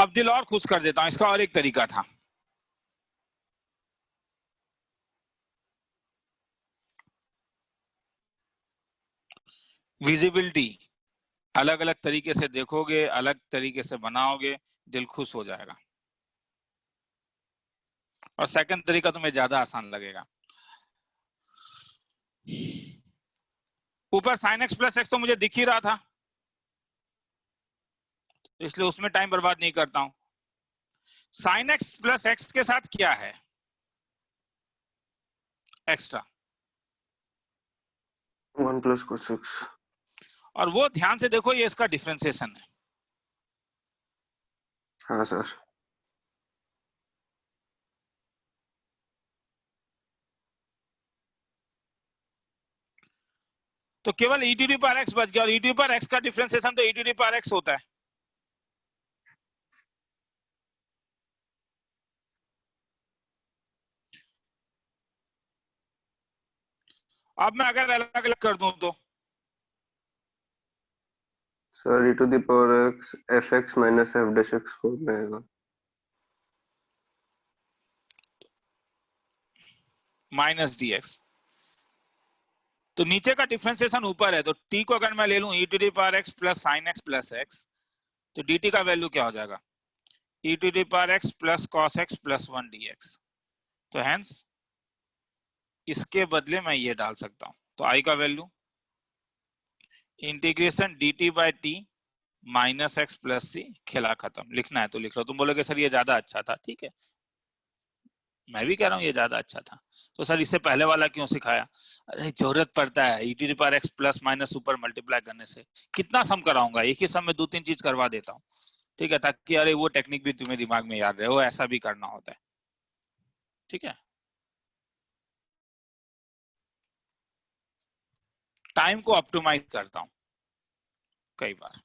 अब दिल और खुश कर देता हूं, इसका और एक तरीका था। विजिबिलिटी अलग अलग तरीके से देखोगे, अलग तरीके से बनाओगे, दिल खुश हो जाएगा। और सेकंड तरीका तुम्हें ज्यादा आसान लगेगा। ऊपर sin x प्लस एक्स तो मुझे दिख ही रहा था, इसलिए उसमें टाइम बर्बाद नहीं करता हूं। sin x प्लस एक्स के साथ क्या है एक्स्ट्रा, 1 प्लस cos x। और वो ध्यान से देखो, ये इसका डिफरेंशिएशन है। हाँ सर। तो केवल e to the power x बच गया, और e to the power x का डिफरेंशिएशन तो e to the power x होता है। अब मैं अगर अलग अलग कर दूं तो sir e to the power x fx minus f dash x form में आएगा। माइनस dx, तो नीचे का डिफरेंशिएशन ऊपर है, तो t को अगर मैं ले लूं e to the power x plus sign x plus x, तो dt का वैल्यू क्या हो जाएगा, e to the power x plus cos x plus 1 dx। तो हेंस इसके बदले मैं ये डाल सकता हूं, तो i का value integration dt by t minus x plus c, खेला खत्म। लिखना है तो लिख लो। तुम बोलोगे सर ये ज्यादा अच्छा था, ठीक है, मैं भी कह रहा हूँ ये ज्यादा अच्छा था। तो सर इससे पहले वाला क्यों सिखाया? अरे जरूरत पड़ता है, e to the power x plus minus ऊपर मल्टीप्लाई करने से कितना सम कराऊंगा, एक ही सम में 2-3 चीज करवा देता हूँ, ठीक है, ताकि अरे वो टेक्निक भी तुम्हें दिमाग में याद रहे, वो ऐसा भी करना होता है, ठीक है। टाइम को ऑप्टिमाइज करता हूँ कई बार।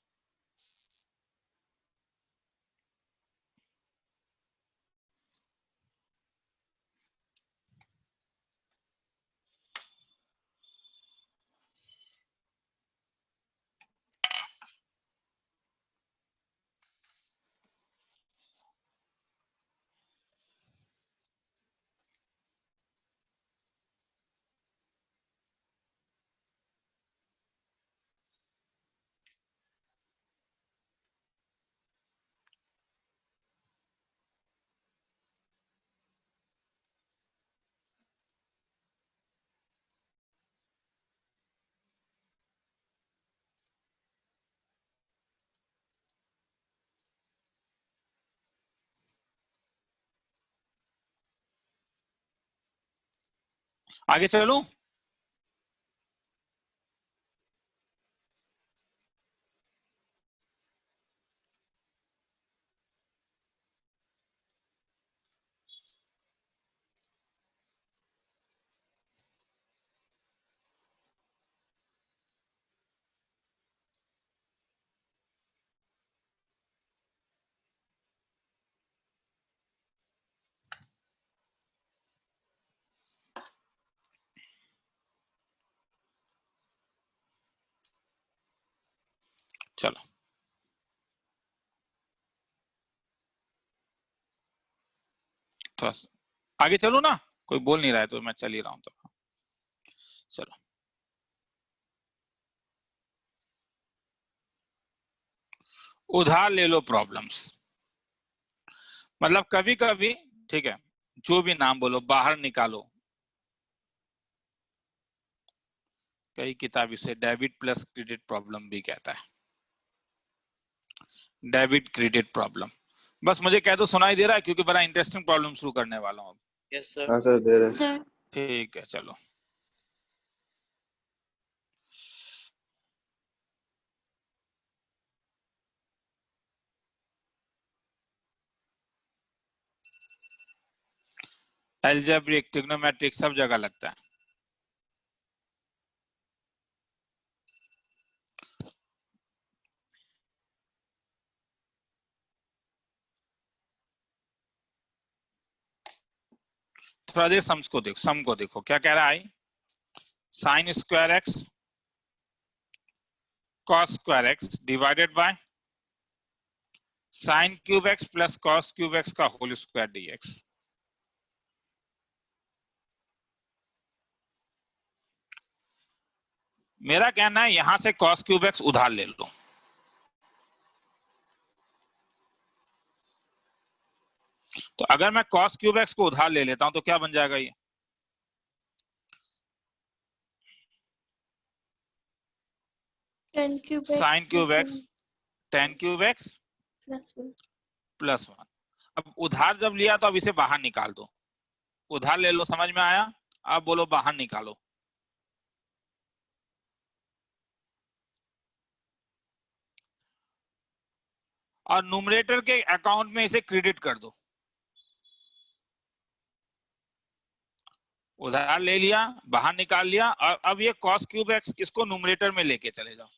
आगे चलूं? चलो थोड़ा आगे चलो ना, कोई बोल नहीं रहा है तो मैं चल ही रहा हूं। तो चलो उधार ले लो प्रॉब्लम्स, मतलब कभी कभी, ठीक है, जो भी नाम बोलो बाहर निकालो। कई किताब इसे डेबिट प्लस क्रेडिट प्रॉब्लम भी कहता है, डेबिट क्रेडिट प्रॉब्लम। बस मुझे कह दो सुनाई दे रहा है, क्योंकि बड़ा इंटरेस्टिंग प्रॉब्लम शुरू करने वाला हूँ। Yes sir. हाँ सर दे रहे हैं। Sir, ठीक है चलो। एल्जेब्रिक, ट्रिग्नोमेट्रिक सब जगह लगता है। थोड़ा देर सम्स को देखो, सम को देखो क्या कह रहा है। Sign square x cos square x divided by sine cube x plus cos cube x का होल स्क्वायर डीएक्स। मेरा कहना है यहां से कॉस क्यूब एक्स उधार ले लो। तो अगर मैं कॉस क्यूब एक्स को उधार ले लेता हूं तो क्या बन जाएगा ये, tan cube x sine cube plus x ten cube x 1 plus 1. Plus 1। अब उधार जब लिया तो अब इसे बाहर निकाल दो, उधार ले लो, समझ में आया? अब बोलो बाहर निकालो। और न्यूमरेटर के अकाउंट में इसे क्रेडिट कर दो। उधार ले लिया, बाहर निकाल लिया, और अब ये कॉस क्यूब एक्स इसको न्यूमरेटर में लेके चले जाओ,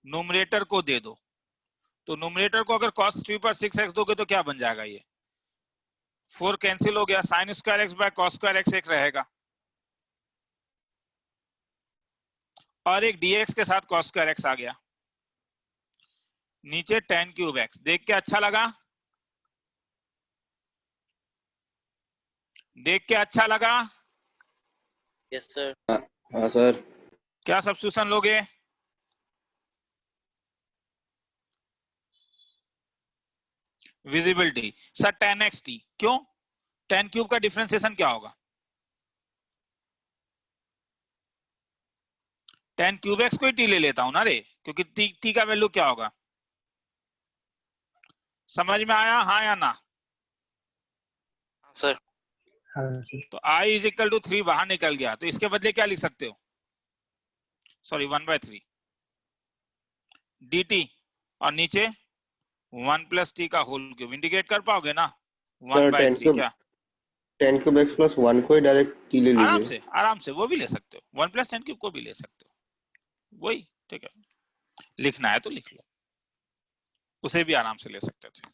न्यूमरेटर को दे दो। तो न्यूमरेटर को अगर कॉस 3 पर 6x दोगे तो क्या बन जाएगा, ये 4 कैंसिल हो गया, sign square x by cos square x एक रहेगा, और एक dx के साथ कॉस स्क्वायर एक्स आ गया। नीचे 10 क्यूब एक्स। देख के अच्छा लगा? देख के अच्छा लगा? Yes sir. हाँ सर। क्या सब्स्टिट्यूशन लोगे? Visibility sir 10x t। क्यों? 10 क्यूब का डिफरेंशिएशन क्या होगा? 10 क्यूब एक्स को ही टी ले लेता हूं ना रे, क्योंकि टी का वैल्यू क्या होगा? समझ में आया? हाँ या ना? सर हाँ सर। तो i इज इक्वल टू 3 बाहर निकल गया, तो इसके बदले क्या लिख सकते हो? सॉरी 1/3 dt, और नीचे 1 प्लस टी का होल क्यूब। इंडिकेट कर पाओगे ना? सर 1/3 क्या? 10 क्यूब एक्स प्लस 1 को ही डायरेक्ट टी ले लीजिए। आराम से वो भी ले सकते हो, 1 प्लस 10 क्यूब को भी ले सकते हो, वही ठीक है। लिखना है तो लिख लो, उसे भी आराम से ले सकते थे।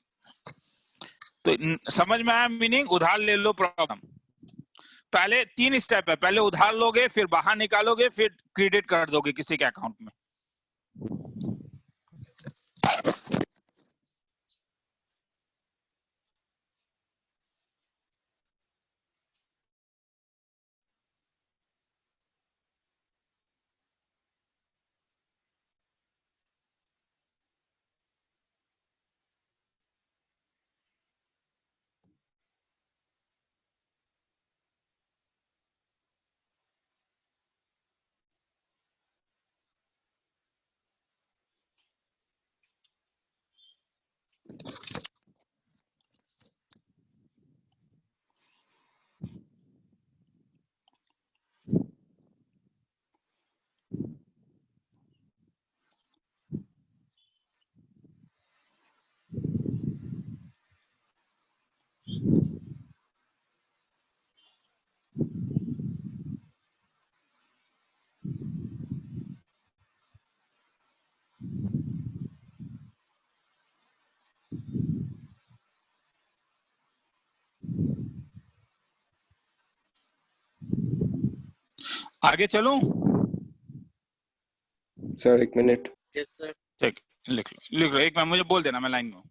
तो समझ में आया मीनिंग? उधार ले लो प्रॉब्लम। पहले 3 स्टेप है, पहले उधार लोगे, फिर बाहर निकालोगे, फिर क्रेडिट कर दोगे किसी के अकाउंट में। आगे चलूं? Sir 1 minute. Yes sir. ठीक, लिख लो एक मिनट, मुझे बोल देना, मैं लाइन में हूं।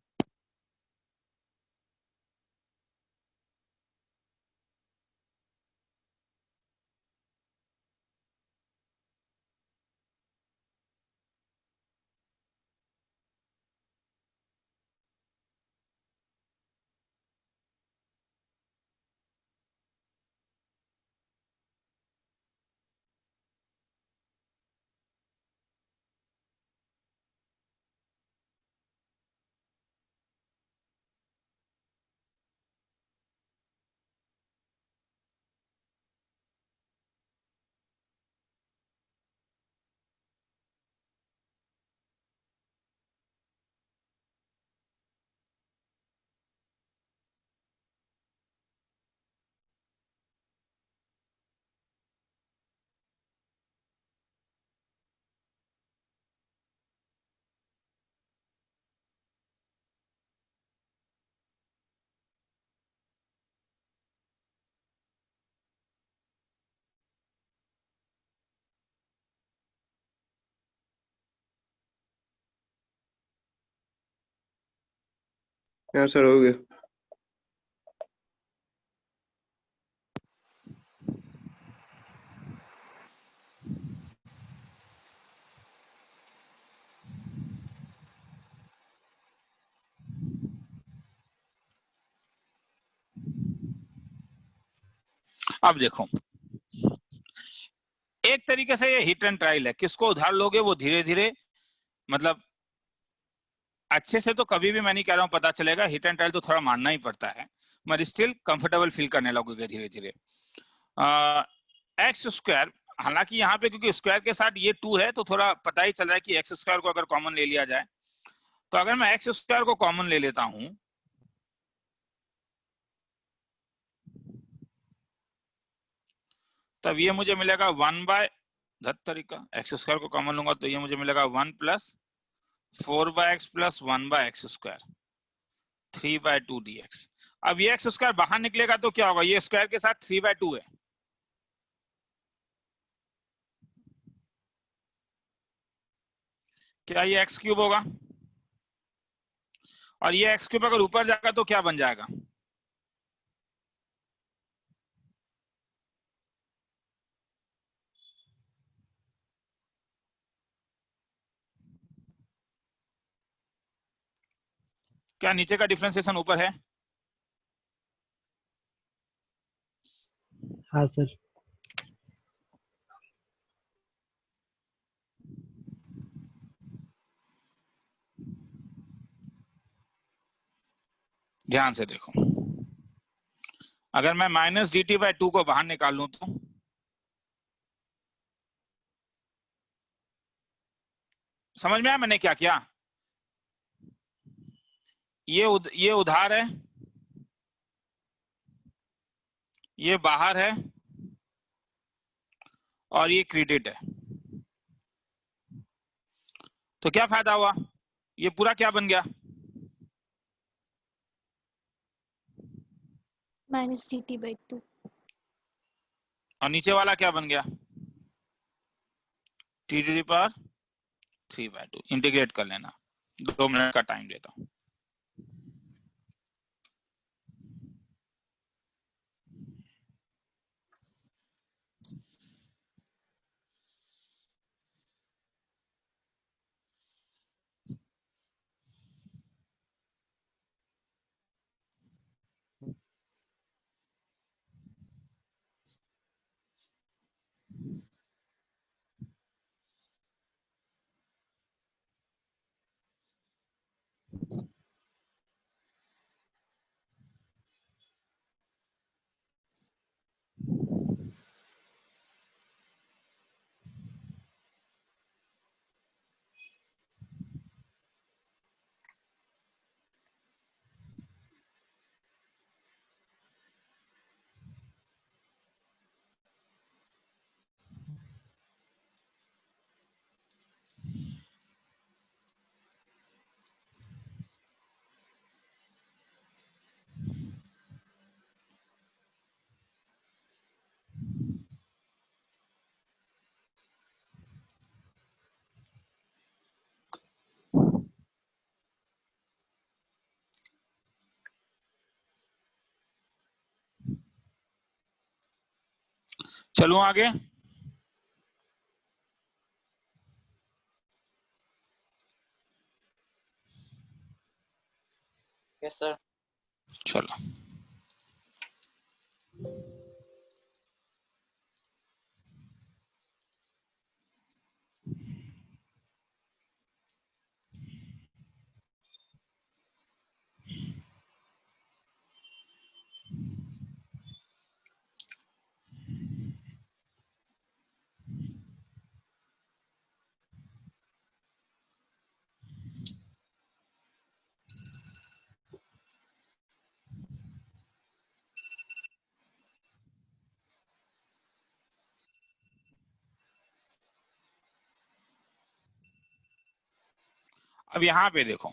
हाँ सर हो गया। अब देखो, एक तरीके से ये हिट एंड ट्रायल है। किसको उधार लोगे वो धीरे धीरे, मतलब अच्छे से तो कभी भी मैं नहीं कह रहा हूं पता चलेगा, हिट एंड ट्रायल तो थोड़ा मानना ही पड़ता है, मगर स्टिल कंफर्टेबल फील करने लगोगे धीरे धीरे। एक्स स्क्वायर, हालांकि यहाँ पे क्योंकि स्क्वायर के साथ ये 2 है तो थोड़ा पता ही चल रहा है कि एक्स स्क्वायर को अगर कॉमन ले लिया जाए, तो अगर मैं एक्स स्क्वायर को कॉमन ले लेता हूं, तब ये मुझे मिलेगा 1/, एक्स स्क्वायर को कॉमन लूंगा तो ये मुझे मिलेगा 1 plus 4/x plus 1/x square 3/2 dx। अब ये एक्स स्क्वायर बाहर निकलेगा तो क्या होगा? ये स्क्वायर के साथ 3/2 है, क्या ये एक्स क्यूब होगा? और ये एक्स क्यूब अगर ऊपर जाएगा तो क्या बन जाएगा? क्या नीचे का डिफरेंशिएशन ऊपर है? हाँ सर। ध्यान से देखो, अगर मैं माइनस डी टी बाई 2 को बाहर निकाल लूं तो समझ में आया मैंने क्या किया? ये उधार है, ये बाहर है, और ये क्रेडिट है। तो क्या फायदा हुआ? ये पूरा क्या बन गया? minus dt by 2. और नीचे वाला क्या बन गया? T to the power 3/2। Integrate कर लेना, 2 मिनट का टाइम देता हूं। चलूं आगे? Yes sir. चलो, अब यहां पे देखो,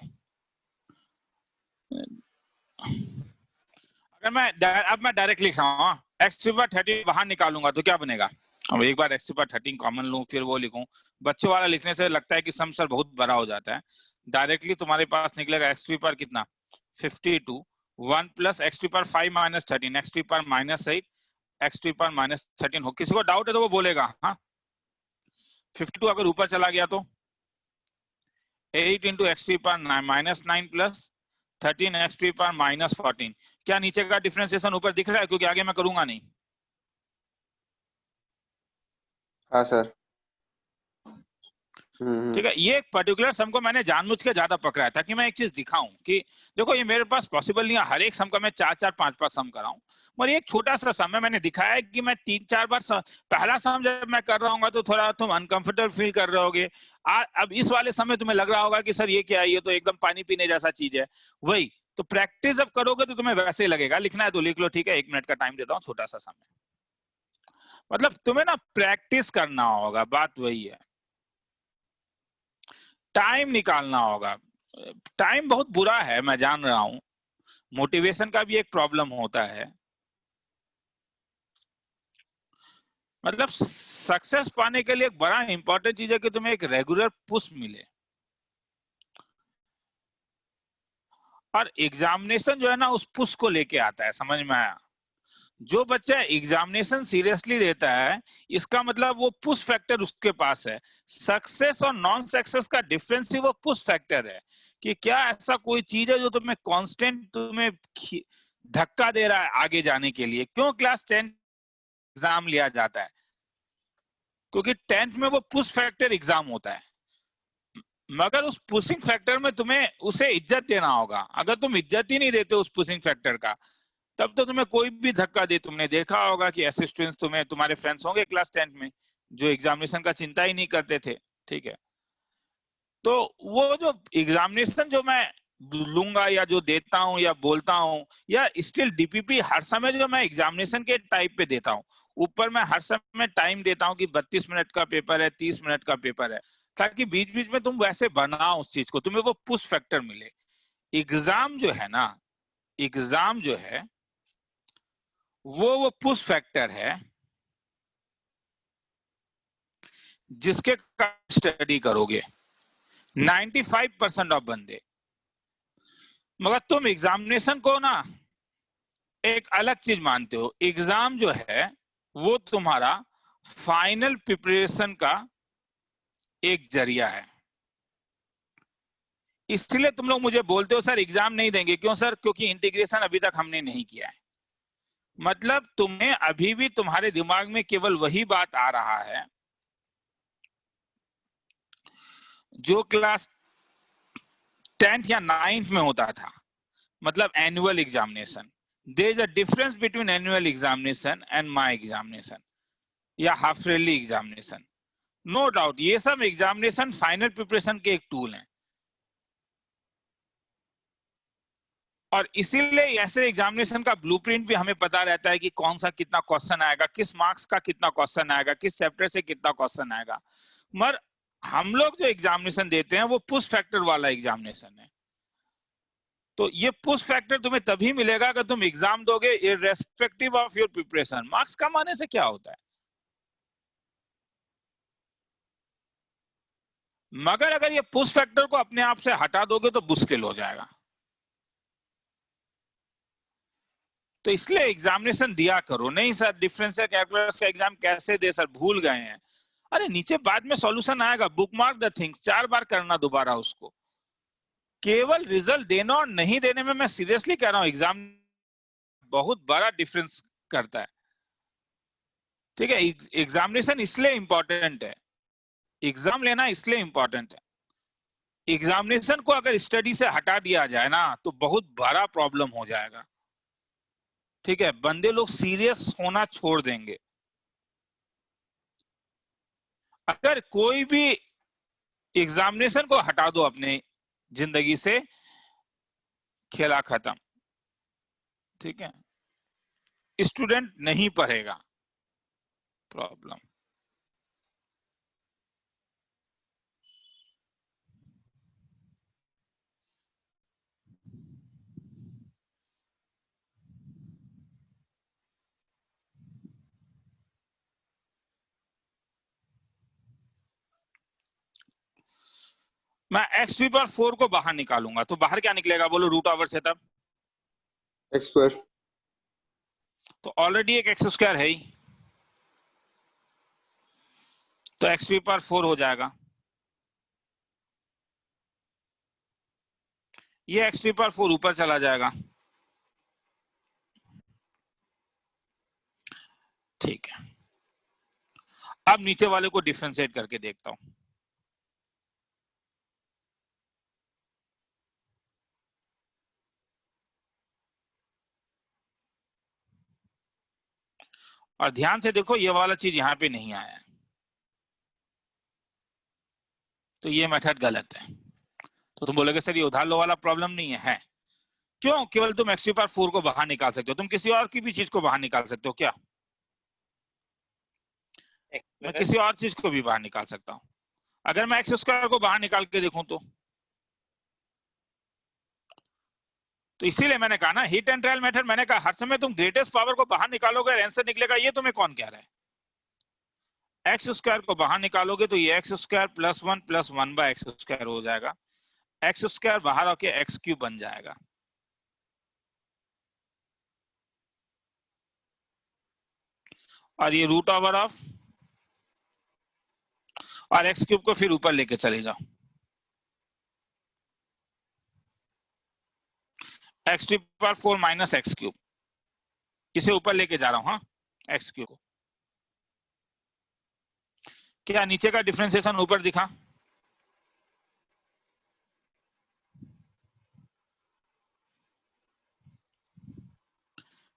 अगर मैं अब मैं डायरेक्ट लिख रहा हूँ, एक्स टू पावर 13 बाहर निकालूंगा तो क्या बनेगा? अब एक बार एक्स टू पावर 13 कॉमन लूं फिर वो लिखूं, बच्चों वाला लिखने से लगता है कि सम सर बहुत बड़ा हो जाता है। डायरेक्टली तुम्हारे पास निकलेगा एक्स टू पावर कितना? 52, 1 plus x to power 5 minus 13, x to power minus 8, x to power minus 13 हो। किसी को डाउट है तो वो बोलेगा। हाँ, 52 अगर ऊपर चला गया तो 8 into x to power minus 9 plus 13 x to power minus 14। क्या नीचे का डिफरेंशिएशन ऊपर दिख रहा है? क्योंकि आगे मैं करूंगा नहीं। हाँ सर। ठीक है, ये पर्टिकुलर सम को मैंने जानबूझ के ज्यादा पकड़ा है ताकि मैं एक चीज दिखाऊं कि देखो ये मेरे पास पॉसिबल नहीं है हर एक सम का मैं 4-4 5-5 सम कराऊं, मगर एक छोटा सा सम है मैंने दिखाया है कि मैं 3-4 बार पहला सम जब मैं कर रहा हूँ तो थोड़ा तुम अनकंफर्टेबल फील कर रहे होगे। अब इस वाले समय तुम्हें लग रहा होगा कि सर ये क्या है, ये तो एकदम पानी पीने जैसा चीज है। वही तो प्रैक्टिस जब करोगे तो तुम्हें वैसे ही लगेगा। लिखना है तो लिख लो, ठीक है, 1 मिनट का टाइम देता हूँ, छोटा सा समय। मतलब तुम्हें ना प्रैक्टिस करना होगा, बात वही है, टाइम निकालना होगा। टाइम बहुत बुरा है, मैं जान रहा हूं, मोटिवेशन का भी एक प्रॉब्लम होता है। मतलब सक्सेस पाने के लिए एक बड़ा इंपॉर्टेंट चीज है कि तुम्हें एक रेगुलर पुश मिले। और एग्जामिनेशन जो है ना उस पुश को लेके आता है, समझ में आया? जो बच्चा एग्जामिनेशन सीरियसली देता है, इसका मतलब वो पुश फैक्टर उसके पास है। सक्सेस और नॉन सक्सेस का डिफरेंस ही वो पुश फैक्टर है, कि क्या ऐसा कोई चीज है जो तुम्हें कांस्टेंट तुम्हें धक्का दे रहा है आगे जाने के लिए। क्यों क्लास 10 एग्जाम लिया जाता है? क्योंकि 10th में वो पुश फैक्टर एग्जाम होता है, मगर उस पुशिंग फैक्टर में तुम्हें उसे इज्जत देना होगा। अगर तुम इज्जत ही नहीं देते उस पुशिंग फैक्टर का, तब तो तुम्हें कोई भी धक्का दे। तुमने देखा होगा कि ऐसे स्टूडेंट्स तुम्हारे फ्रेंड्स होंगे क्लास 10th में जो एग्जामिनेशन का चिंता ही नहीं करते थे, ठीक है? तो वो जो एग्जामिनेशन जो मैं लूंगा या जो देता हूं या बोलता हूं, या स्टिल डीपीपी हर समय जो मैं एग्जामिनेशन के टाइप पे देता हूं, ऊपर मैं हर समय टाइम देता हूं कि 32 मिनट का पेपर है, 30 मिनट का पेपर है, ताकि बीच बीच में तुम वैसे बनाओ उस चीज को, तुम्हें वो पुश फैक्टर मिले। एग्जाम जो है ना, एग्जाम जो है वो पुश फैक्टर है जिसके स्टडी करोगे 95% ऑफ बंदे। मगर तुम एग्जामिनेशन को ना एक अलग चीज मानते हो। एग्जाम जो है वो तुम्हारा फाइनल प्रिपरेशन का एक जरिया है। इसलिए तुम लोग मुझे बोलते हो सर एग्जाम नहीं देंगे। क्यों सर? क्योंकि इंटीग्रेशन अभी तक हमने नहीं किया है। मतलब तुम्हें अभी भी तुम्हारे दिमाग में केवल वही बात आ रहा है जो क्लास 10th या 9th में होता था, मतलब annual examination. There is a difference between annual examination and my examination या half yearly examination. No doubt ये सब एग्जामिनेशन फाइनल प्रिपरेशन के एक टूल हैं, और इसीलिए ऐसे एग्जामिनेशन का ब्लूप्रिंट भी हमें पता रहता है कि कौन सा कितना क्वेश्चन आएगा, किस मार्क्स का कितना क्वेश्चन आएगा, किस चैप्टर से कितना क्वेश्चन आएगा। मगर हम लोग जो एग्जामिनेशन देते हैं वो पुश फैक्टर वाला एग्जामिनेशन है। तो ये पुश फैक्टर तुम्हें तभी मिलेगा अगर तुम एग्जाम दोगे irrespective of your preparation. Marks कम आने से क्या होता है? मगर अगर ये पुश फैक्टर को अपने आप से हटा दोगे तो मुश्किल हो जाएगा। तो इसलिए एग्जामिनेशन दिया करो। नहीं सर डिफरेंशियल कैलकुलस का एग्जाम कैसे दे सर, भूल गए हैं। अरे नीचे बाद में सॉल्यूशन आएगा, बुकमार्क द थिंग्स, 4 बार करना दोबारा उसको। केवल रिजल्ट देना और नहीं देने में मैं सीरियसली कह रहा हूं एग्जाम बहुत बड़ा डिफरेंस करता है, ठीक है? एग्जामिनेशन इसलिए इंपॉर्टेंट है, एग्जाम लेना इसलिए इंपॉर्टेंट है। एग्जामिनेशन को अगर स्टडी से हटा दिया जाए ना तो बहुत बड़ा प्रॉब्लम हो जाएगा, ठीक है? बंदे लोग सीरियस होना छोड़ देंगे। अगर कोई भी एग्जामिनेशन को हटा दो अपने जिंदगी से, खेला खत्म, ठीक है? स्टूडेंट नहीं पढ़ेगा, प्रॉब्लम। मैं एक्स स्क्वायर 4 को बाहर निकालूंगा तो बाहर क्या निकलेगा बोलो? रूट ओवर से तब एक्स स्क्वायर। तो ऑलरेडी एक एक्स स्क्वायर है ही, तो एक्स स्क्वायर 4 हो जाएगा। ये एक्स स्क्वायर 4 ऊपर चला जाएगा, ठीक है? अब नीचे वाले को डिफरेंशिएट करके देखता हूं। और ध्यान से देखो ये वाला चीज यहां पे नहीं आया है, तो ये मेथड गलत है। तो तुम बोलोगे सर ये उधार लो वाला प्रॉब्लम नहीं है, है। क्यों? केवल तुम एक्स स्क्वायर 4 को बाहर निकाल सकते हो, तुम किसी और की भी चीज को बाहर निकाल सकते हो क्या? मैं किसी और चीज को भी बाहर निकाल सकता हूं। अगर मैं एक्स स्क्वायर को बाहर निकाल के देखूं तो इसीलिए मैंने कहा ना हिट एंड ट्रायल मेथड, मैंने कहा हर समय तुम ग्रेटेस्ट पावर को बाहर निकालोगे और आंसर निकलेगा, ये तुम्हें कौन कह रहा है? एक्स स्क्वायर को बाहर निकालोगे तो ये एक्स स्क्वायर +1 + 1/x² हो जाएगा। एक्स स्क्वायर बाहर आके एक्स क्यूब बन जाएगा, और ये रूट ओवर ऑफ, और एक्स क्यूब को फिर ऊपर लेके चले जाओ, x to power 4 minus x cube, इसे ऊपर लेके जा रहा हूं, हाँ एक्स क्यूब को। क्या नीचे का डिफरेंशिएशन ऊपर दिखा?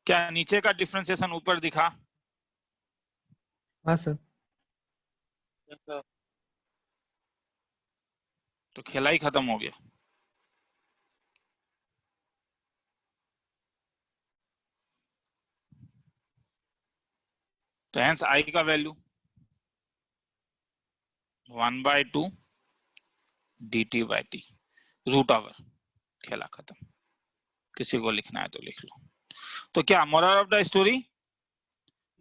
क्या नीचे का डिफरेंशिएशन ऊपर दिखा? हाँ सर। तो खेला ही खत्म हो गया। तो हेंस आई का value 1/2 dt by t root over, खेला खत्म। किसी को लिखना है तो लिख लो। तो क्या moral of the story?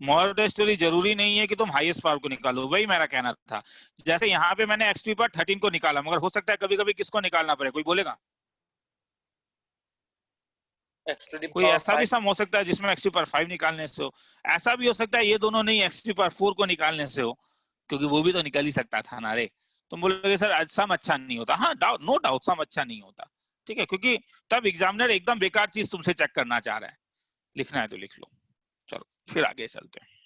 Moral of the story जरूरी नहीं है कि तुम हाईएस्ट पावर को निकालो, वही मेरा कहना था। जैसे यहाँ पे मैंने एक्स टू पावर 13 को निकाला, मगर हो सकता है कभी कभी किसको निकालना पड़े, कोई बोलेगा? कोई ऐसा भी सम हो सकता है जिसमें एक्स टू पावर 5 निकालने से हो, ऐसा भी हो सकता है ये दोनों नहीं एक्स टू पावर 4 को निकालने से हो, क्योंकि वो भी तो निकल ही सकता था ना रे। तुम बोलोगे सर सम अच्छा नहीं होता, हाँ डाउट, नो डाउट सम अच्छा नहीं होता, ठीक है, क्योंकि तब एग्जामिनर एकदम बेकार चीज तुमसे चेक करना चाह रहा है। लिखना है तो लिख लो। चलो फिर आगे चलते हैं।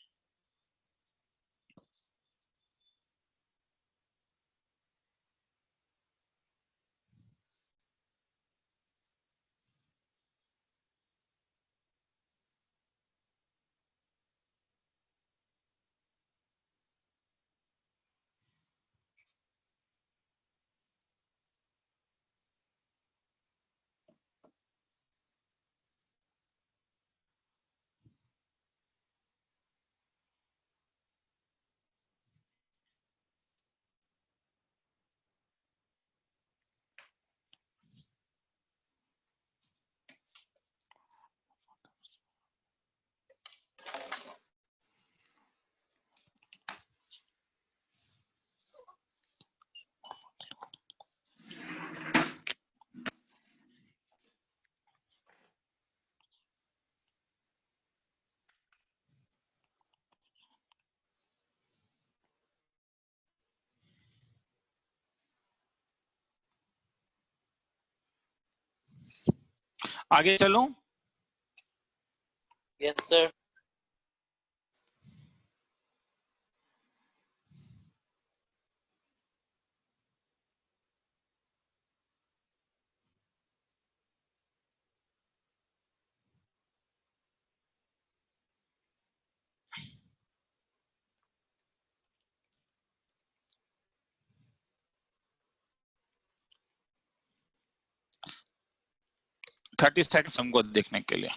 आगे चलो। Yes sir. थर्टी सेकेंड हमको देखने के लिए।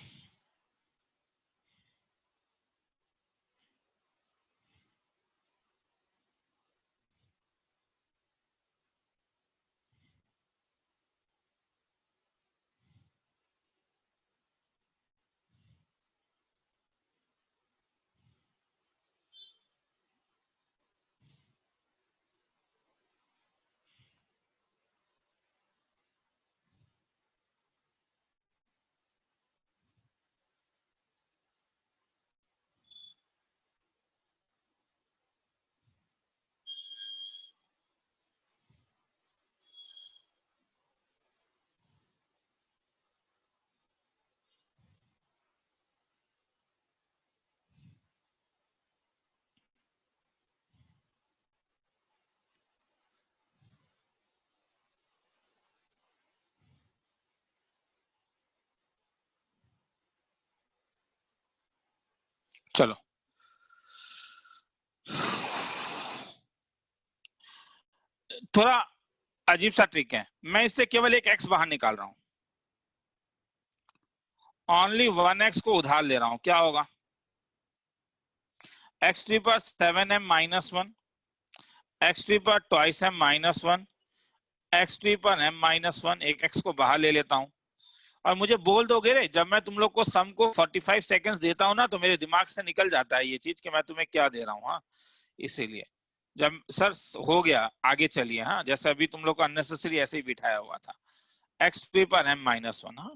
चलो थोड़ा अजीब सा ट्रिक है, मैं इससे केवल एक एक्स बाहर निकाल रहा हूं, ओनली 1x को उधार ले रहा हूं, क्या होगा? एक्स टू पर 7m माइनस 1, एक्स टू पर twice m minus 1, x to पर m माइनस 1, एक x को बाहर ले लेता हूं। और मुझे बोल दोगे रे, जब मैं तुम लोग को सम को 45 सेकंड्स देता हूं ना, तो मेरे दिमाग से निकल जाता है ये चीज कि मैं तुम्हें क्या दे रहा हूं। हाँ इसीलिए जब सर हो गया आगे चलिए। हाँ जैसे अभी तुम लोग को अननेसेसरी ऐसे ही बिठाया हुआ था, एक्स टू पर m माइनस 1। हाँ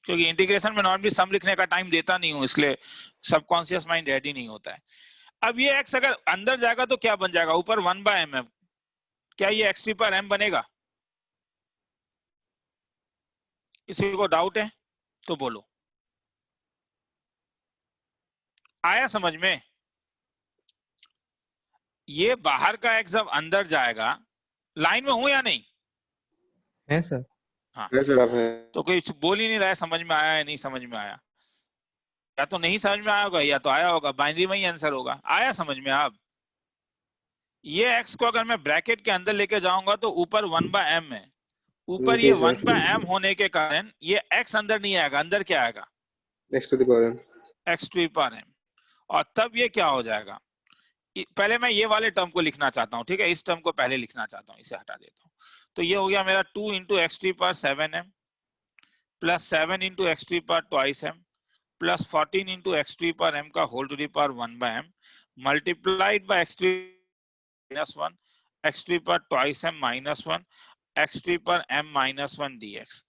क्योंकि इंटीग्रेशन में नॉर्मली सम लिखने का टाइम देता नहीं हूं, इसलिए सबकॉन्शियस माइंड रेडी नहीं होता है। अब ये x अगर अंदर जाएगा तो क्या बन जाएगा, ऊपर 1/m है, क्या ये x3 पर m बनेगा? किसी को डाउट है तो बोलो। आया समझ में? ये बाहर का x जब अंदर जाएगा, लाइन में हूं या नहीं? है सर। हाँ, है सर, आप है। तो कोई बोल ही नहीं रहा है समझ में आया या नहीं समझ में आया। या तो नहीं समझ में आया होगा या तो आया होगा, बाइनरी में ही आंसर होगा। आया समझ में? आप ये x को अगर मैं ब्रैकेट के अंदर लेके जाऊंगा तो ऊपर 1/m है, ऊपर जी ये सर। 1/m होने के कारण ये x अंदर नहीं आएगा, अंदर क्या आएगा? Next to the power m। x2/m। और तब ये क्या हो जाएगा, पहले मैं ये वाले टर्म को लिखना चाहता हूँ, ठीक है, इस टर्म को पहले लिखना चाहता हूँ, इसे हटा देता हूँ। तो ये हो गया मेरा 2 into x3/7m plus 7 into x3/2m plus 14 into x3/m का whole to the power 1/m multiplied by x3 - 1 x3/2m - 1 x3/m - 1 dx।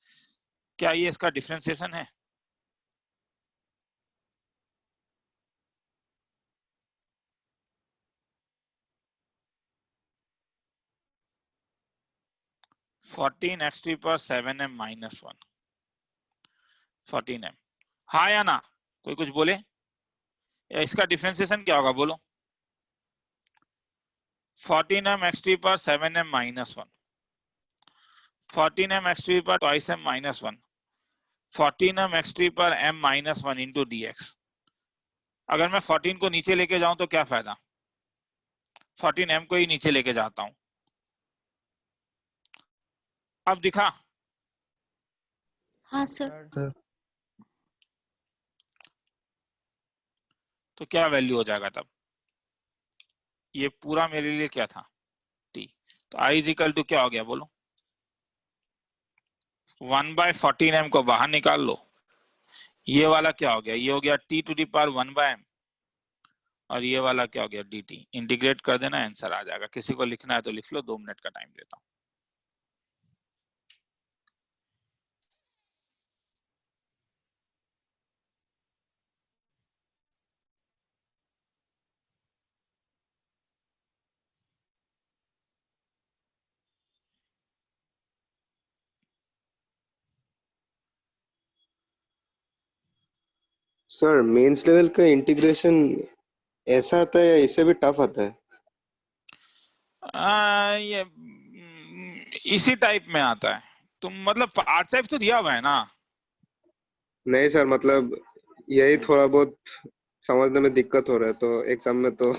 क्या ये इसका डिफरेंशिएशन है? Fourteen x3/7m - 1 14m। हाँ या ना? कोई कुछ बोले? या इसका डिफरेंशिएशन क्या होगा बोलो? 14m x3/7m - 1 14m x3/2m - 1 14m x3/m - 1 into dx। अगर मैं 14 को नीचे लेके जाऊं तो क्या फायदा, 14m को ही नीचे लेके जाता हूं। अब दिखा? हाँ सर। सर तो क्या वैल्यू हो जाएगा तब? ये पूरा मेरे लिए क्या था, t। तो i इज इक्वल टू क्या हो गया बोलो? 1/14m को बाहर निकाल लो, ये वाला क्या हो गया, ये हो गया t to the power 1/m और ये वाला क्या हो गया dt। इंटीग्रेट कर देना, आंसर आ जाएगा। किसी को लिखना है तो लिख लो, 2 मिनट का टाइम देता हूं। सर मेंस लेवल का इंटीग्रेशन ऐसा आता है या इससे भी टफ आता है? ये इसी टाइप में आता है। तुम मतलब आर्ट टाइप तो दिया हुआ है ना? नहीं सर, मतलब यही थोड़ा बहुत समझने में दिक्कत हो रहा है, तो एग्जाम में तो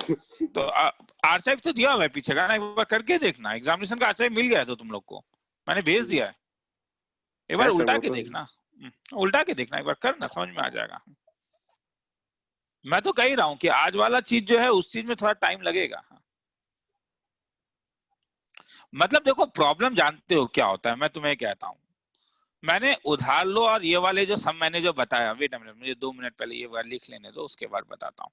तो आर्चाइव तो दिया हुआ है पीछे का ना, एक बार करके देखना। एग्जामिनेशन का आर्चाइव मिल गया है तो तुम लोग को मैंने भेज दिया है, एक बार है सर उल्टा वो के तो। देखना। उल्टा के देखना एक बार, करना, समझ में आ जाएगा। मैं तो कह ही रहा हूँ कि आज वाला चीज जो है उस चीज में थोड़ा टाइम लगेगा। मतलब देखो, प्रॉब्लम जानते हो क्या होता है, मैं तुम्हें कहता हूँ, मैंने उधार लो और ये वाले जो सब मैंने जो बताया, वेट अ मिनट, मुझे 2 मिनट पहले ये बार लिख लेने दो, उसके बाद बताता हूँ।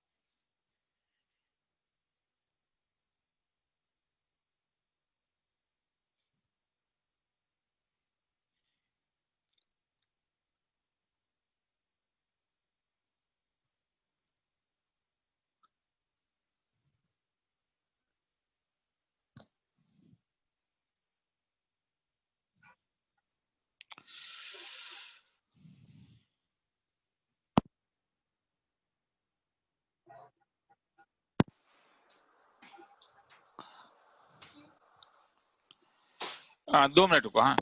हाँ 2 मिनट रुको। हाँ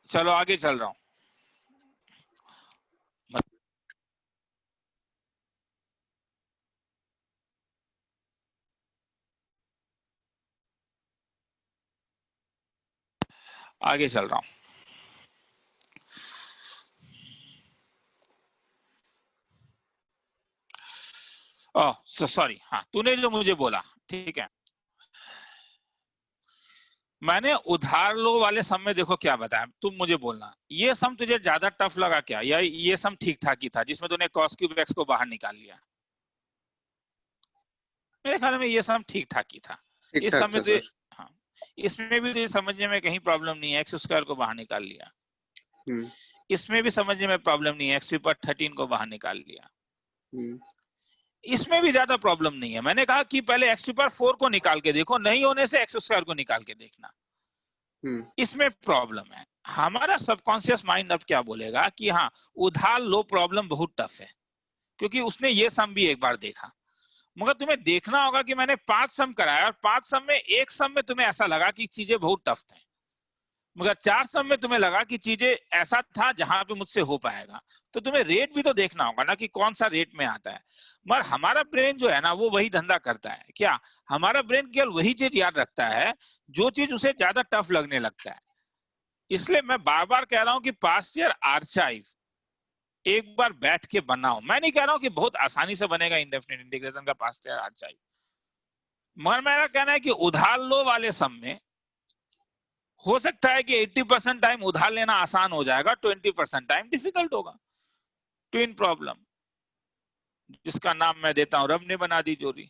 चलो आगे चल रहा हूँ। आगे चल रहा हूं। सॉरी, हाँ तूने जो मुझे बोला, ठीक है, मैंने उधार लो वाले सम में देखो क्या बताया, तुम मुझे बोलना ये सम तुझे ज्यादा टफ लगा क्या, या ये सम ठीक ठाक ही था जिसमें तूने cos क्यूब x को बाहर निकाल लिया? मेरे ख्याल में ये सम ठीक ठाक ही था। ठीक इस ठाक समय था तो सर। हाँ, इसमें भी तुझे समझने में कहीं प्रॉब्लम नहीं है, एक्स स्क्वायर को बाहर निकाल लिया। हम्म इसमें भी समझने में प्रॉब्लम नहीं है, एक्स पर 13 को बाहर निकाल लिया। हम्म इसमें भी ज्यादा प्रॉब्लम नहीं है। मैंने कहा कि पहले एक्स पर 4 को निकाल के देखो, नहीं होने से एक्स स्क्वायर को निकाल के देखना। हम्म इसमें प्रॉब्लम है। हमारा सबकॉन्शियस माइंड अब क्या बोलेगा कि हाँ, उधार लो प्रॉब्लम बहुत टफ है, क्योंकि उसने ये सम भी एक बार देखा। मगर तुम्हें देखना होगा कि मैंने 5 सम कराया और 5 सम में एक सम में तुम्हें ऐसा लगा कि चीजें बहुत टफ थे, मगर 4 सम में तुम्हें लगा कि चीजें ऐसा था जहां पे मुझसे हो पाएगा। तो तुम्हें रेट भी तो देखना होगा ना कि कौन सा रेट में आता है। मगर हमारा ब्रेन जो है ना, वो वही धंधा करता है। क्या हमारा ब्रेन केवल वही चीज याद रखता है जो चीज उसे ज्यादा टफ लगने लगता है। इसलिए मैं बार बार कह रहा हूं कि पास्ट ईयर आर्काइव एक बार बैठ के बनाओ। मैं नहीं कह रहा हूं कि बहुत आसानी से बनेगा इंडेफिनिट इंटीग्रेशन का पास्ट ईयर आर्काइव, मगर मेरा कहना है कि उधार लो वाले सम में हो सकता है कि 80% टाइम उधार लेना आसान हो जाएगा, 20% टाइम डिफिकल्ट होगा। ट्विन प्रॉब्लम, जिसका नाम मैं देता हूं रब ने बना दी जोड़ी।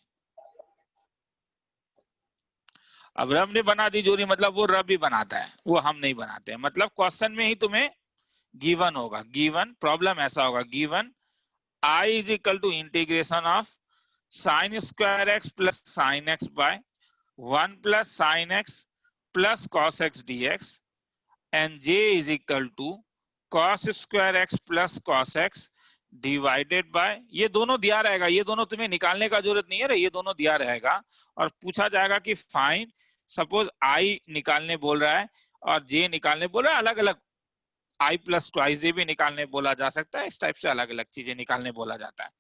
अब रब ने बना दी जोड़ी मतलब वो रब ही बनाता है, वो हम नहीं बनाते हैं। मतलब क्वेश्चन में ही तुम्हें गिवन होगा, गिवन प्रॉब्लम ऐसा होगा, given I is equal to integration of sine square x plus sine x by 1 plus sine x plus cos x dx and j is equal to cos square x plus cos x divided by, ये दोनों दिया रहेगा, ये दोनों तुम्हें निकालने का जरूरत नहीं है रे, ये दोनों दिया रहेगा। और पूछा जाएगा कि फाइंड, सपोज I निकालने बोल रहा है और j निकालने बोल रहा है, अलग अलग I प्लस ट्वाइस जे भी निकालने बोला जा सकता है। इस टाइप से अलग अलग चीजें निकालने बोला जाता है।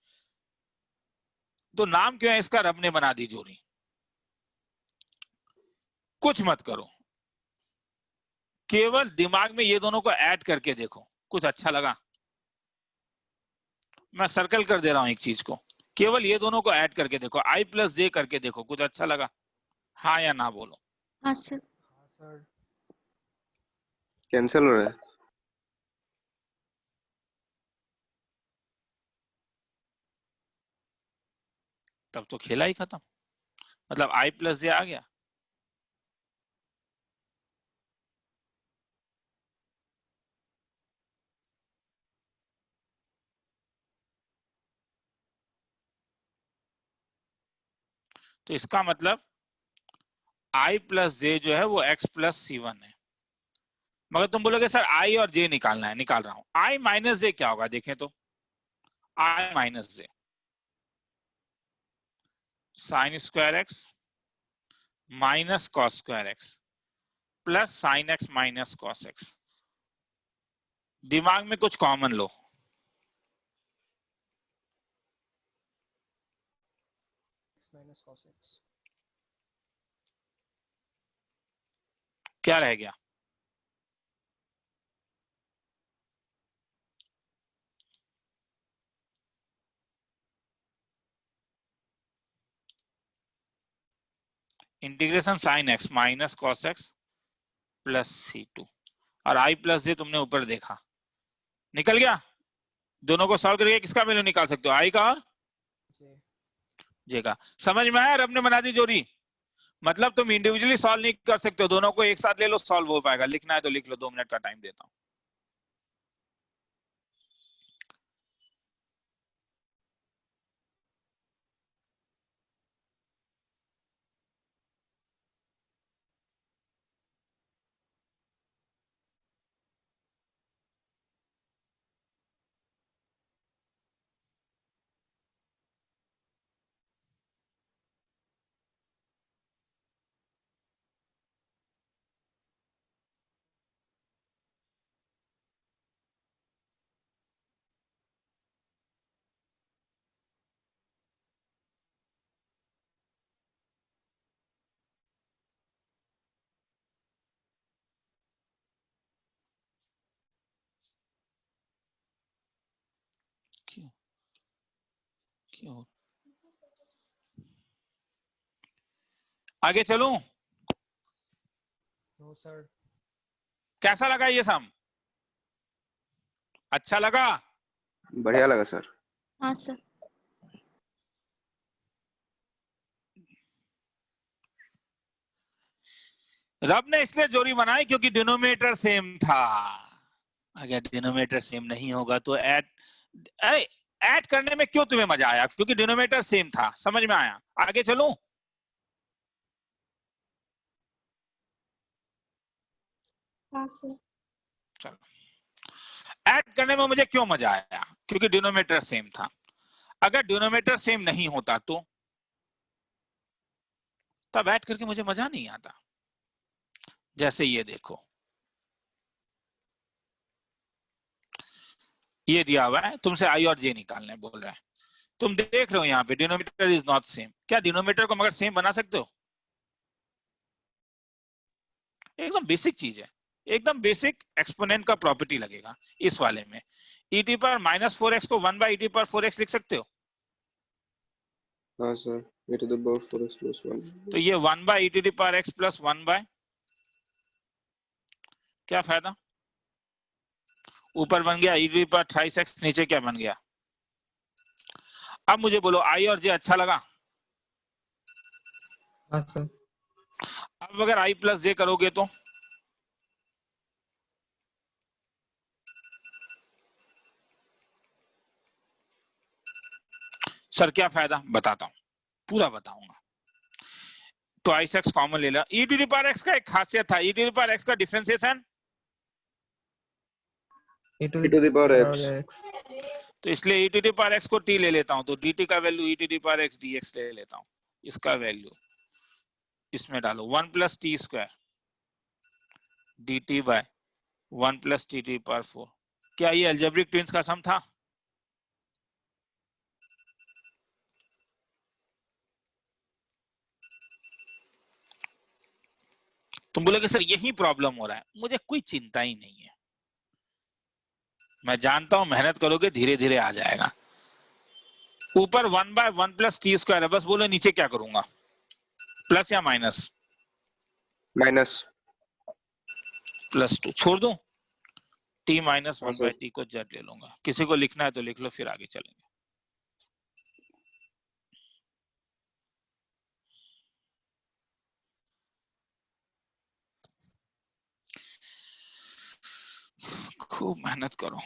तो नाम क्यों है इसका, रब ने बना दी जोड़ी। कुछ मत करो, केवल दिमाग में ये दोनों को ऐड करके देखो, कुछ अच्छा लगा। मैं सर्कल कर दे रहा हूं एक चीज को, केवल ये दोनों को ऐड करके देखो, I प्लस जे करके देखो, कुछ अच्छा लगा? हाँ या ना बोलो। हाँ सर। कैंसिल हो रहा है। तब तो खेला ही खत्म, मतलब I प्लस जे आ गया। तो इसका मतलब I प्लस जे जो है वो x प्लस C1 है। मगर तुम बोलोगे सर I और J निकालना है, निकाल रहा हूं। I माइनस जे क्या होगा देखें तो, I minus J sign square x minus cos square x plus sine x minus cos x. दिमाग में कुछ कॉमन लो। क्या रह गया? Integration sign x minus cos x plus C2 और I प्लस जे तुमने ऊपर देखा, निकल गया। दोनों को सॉल्व करके किसका वैल्यू निकाल सकते हो, I का और J का। समझ में आया? रब ने बना दी जोड़ी। मतलब तुम इंडिविजुअली सॉल्व नहीं कर सकते हो, दोनों को एक साथ ले लो, सॉल्व हो पाएगा। लिखना है तो लिख लो, 2 मिनट का टाइम देता हूं। क्यों क्यों आगे चलूं? No sir. कैसा लगा ये सम? अच्छा लगा? बढ़िया लगा सर। हाँ सर। रब ने इसलिए जोड़ी बनाई क्योंकि डिनोमिनेटर सेम था। अगर डिनोमिनेटर सेम नहीं होगा तो ऐड, अरे ऐड करने में क्यों तुम्हें मजा आया? क्योंकि डिनोमिनेटर सेम था। समझ में आया? आगे चलूं? हाँ सर। चलो, ऐड करने में मुझे क्यों मजा आया? क्योंकि डिनोमिनेटर सेम था। अगर डिनोमिनेटर सेम नहीं होता तो तब ऐड करके मुझे मजा नहीं आता। जैसे ये देखो, ये दिया हुआ है, तुमसे आई और जे निकालने बोल रहा है। तुम देख रहे हो यहाँ पे डिनोमिनेटर इज नॉट सेम। क्या डिनोमिनेटर को मगर सेम बना सकते हो? एकदम बेसिक चीज है, एकदम बेसिक एक्सपोनेंट का प्रॉपर्टी लगेगा इस वाले में। ई टी पर -4x को 1 बाई ई टी पर 4x लिख सकते हो। हाँ sir, e to the power 4x plus 1। तो ये 1 बाई ई टी पर x प्लस 1 बाय, क्या फायदा? ऊपर बन गया ई टी पर 28x, नीचे क्या बन गया? अब मुझे बोलो आई और जे अच्छा लगा? हाँ सर। अब अगर आई प्लस जे करोगे तो सर क्या फायदा? बताता हूं, पूरा बताऊंगा। ट्वाइस एक्स कॉमन ले ला। ई टू द पावर एक्स का एक खासियत था, ई टू द पावर एक्स का differentiation e to e to the power power x। x। तो इसलिए e to the power x को टी ले लेता हूं, तो dt का वैल्यू e to the power x dx ले लेता हूं। इसका वैल्यू इसमें डालो 1 plus t square dt by 1 plus t to the power 4। क्या ये अलजेब्रिक ट्विंस का सम था? तुम बोलोगे सर यही प्रॉब्लम हो रहा है। मुझे कोई चिंता ही नहीं है, मैं जानता हूं मेहनत करोगे धीरे धीरे आ जाएगा। ऊपर 1 बाय 1 प्लस टी स्क्वायर है, बस बोलो नीचे क्या करूंगा, प्लस या माइनस? माइनस। +2 छोड़ दूं, t माइनस हाँ 1 बाय सर। टी को z ले लूंगा। किसी को लिखना है तो लिख लो, फिर आगे चलेंगे। खूब मेहनत करो।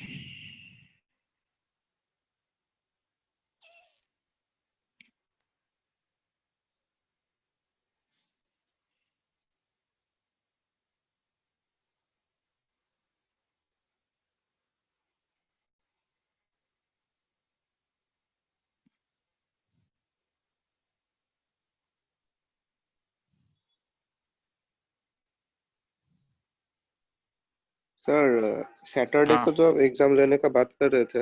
सर सैटरडे हाँ को जो आप एग्जाम लेने का बात कर रहे थे,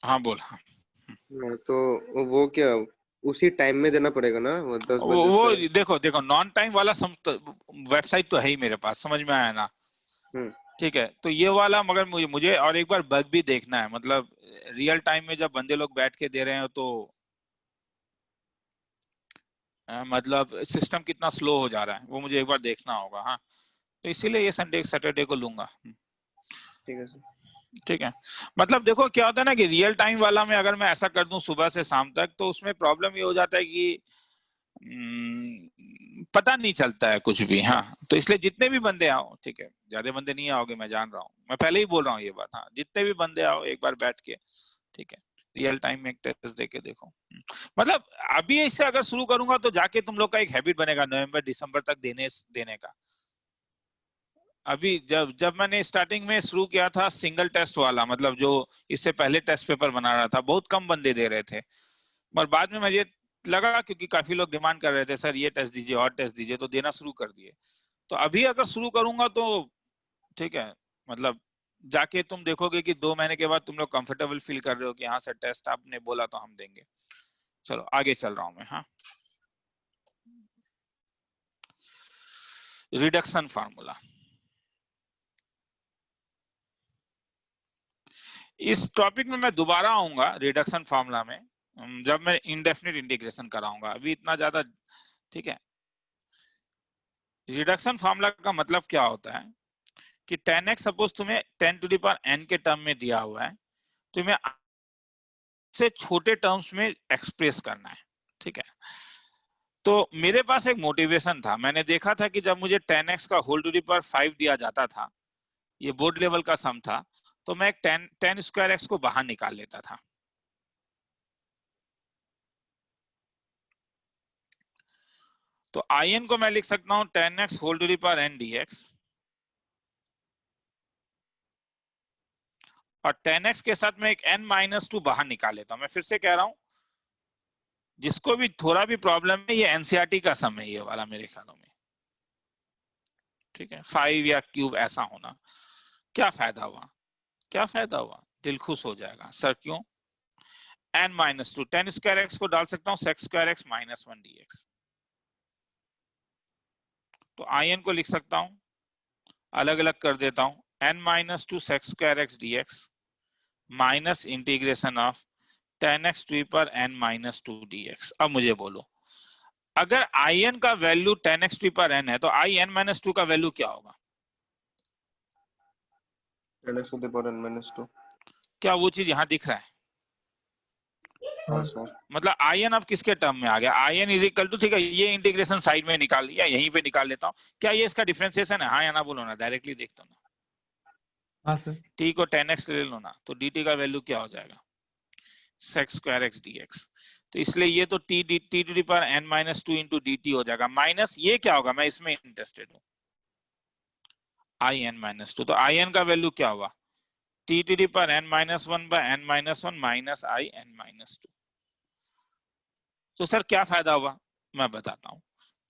हाँ बोल। हाँ तो वो क्या उसी टाइम में देना पड़ेगा ना, वो 10 बजे वो से? देखो देखो, नॉन टाइम वाला वेबसाइट तो है ही मेरे पास, समझ में आया ना? हम्म। ठीक है, तो ये वाला मगर मुझे और एक बार बग भी देखना है, मतलब रियल टाइम में जब बंदे लोग बैठ के दे रहे हैं तो मतलब सिस्टम कितना स्लो हो जा रहा है वो मुझे एक बार देखना होगा। हाँ, तो इसीलिए ये संडे सैटरडे को लूंगा। ठीक है सर। ठीक है, मतलब देखो क्या होता है ना कि रियल टाइम वाला में अगर मैं ऐसा कर दूं सुबह से शाम तक, तो उसमें प्रॉब्लम ये हो जाता है कि पता नहीं चलता है कुछ भी। हाँ, तो इसलिए जितने भी बंदे आओ, ठीक है, ज्यादा बंदे नहीं आओगे मैं जान रहा हूँ, मैं पहले ही बोल रहा हूँ ये बात। हाँ, जितने भी बंदे आओ एक बार बैठ के, ठीक है, रियल टाइम में एक टेस्ट देके देखो। मतलब अभी इससे अगर शुरू करूंगा तो जाके तुम लोग का एक हैबिट बनेगा नवंबर दिसंबर तक देने का। अभी जब जब मैंने स्टार्टिंग में शुरू किया था सिंगल टेस्ट वाला, मतलब जो इससे पहले टेस्ट पेपर बना रहा था, बहुत कम बंदे दे रहे थे, और बाद में मुझे लगा क्योंकि काफी लोग डिमांड कर रहे थे सर ये टेस्ट दीजिए और टेस्ट दीजिए, तो देना शुरू कर दिए। तो अभी अगर शुरू करूंगा तो ठीक है, मतलब जाके तुम देखोगे कि 2 महीने के बाद तुम लोग कंफर्टेबल फील कर रहे हो कि हाँ सर टेस्ट आपने बोला तो हम देंगे। चलो आगे चल रहा हूं मैं। हाँ, रिडक्शन फार्मूला, इस टॉपिक में मैं दोबारा आऊंगा रिडक्शन फार्मूला में, जब मैं इंडेफिनिट इंटीग्रेशन कराऊंगा, अभी इतना ज्यादा। ठीक है, रिडक्शन फार्मूला का मतलब क्या होता है कि 10x सपोज तुम्हें 10 टू द पावर n के टर्म में दिया हुआ है, तुम्हें से छोटे टर्म्स में एक्सप्रेस करना है। ठीक है, तो मेरे पास एक मोटिवेशन था, मैंने देखा था कि जब मुझे 10x का होल टू द पावर 5 दिया जाता था, ये बोर्ड लेवल का सम था, तो मैं एक 10 स्क्वायर x को बाहर निकाल लेता था। तो in को मैं लिख सकता हूं 10x whole to the power n dx, और 10x के साथ में एक n-2 बाहर निकाल लेता हूं। मैं फिर से कह रहा हूं, जिसको भी थोड़ा भी प्रॉब्लम है, ये एनसीईआरटी का सम है ये वाला मेरे ख्यालों में। ठीक है, 5 या क्यूब ऐसा होना, क्या फायदा हुआ, क्या फायदा हुआ, दिल खुश हो जाएगा। सर क्यों? n-2 10 स्क्वायर x को डाल सकता हूं sec square x minus 1 dx। तो in को लिख सकता हूं, अलग अलग कर देता हूं, n-2 sec square x dx minus integration of 10x to the power n-2 dx। अब मुझे बोलो, अगर in का वैल्यू 10x to the power n है, तो in-2 का वैल्यू क्या होगा? 10x to the power n-2। क्या वो चीज यहाँ दिख रहा है? हाँ सर। मतलब in अब किसके टर्म में आ गया? in इज इक्वल टू, ठीक है, ये इंटीग्रेशन साइड में निकाल लिया, यहीं पे निकाल लेता हूँ। क्या ये इसका डिफरेंशिएशन है? हाँ या ना बोलो ना, डायरेक्टली देखता हूँ ना। हाँ सर। t को 10x ले लो ना, तो dt का वैल्यू क्या हो जाएगा? sec square x dx। तो इसलिए ये तो t to the power n-2 into dt हो जाएगा, माइनस ये क्या होगा, मैं इसमें इंटरेस्टेड हूँ, in-2। तो in का वैल्यू क्या होगा? t to the power n-1 by n-1 minus in-2। तो सर क्या फायदा हुआ, मैं बताता हूँ।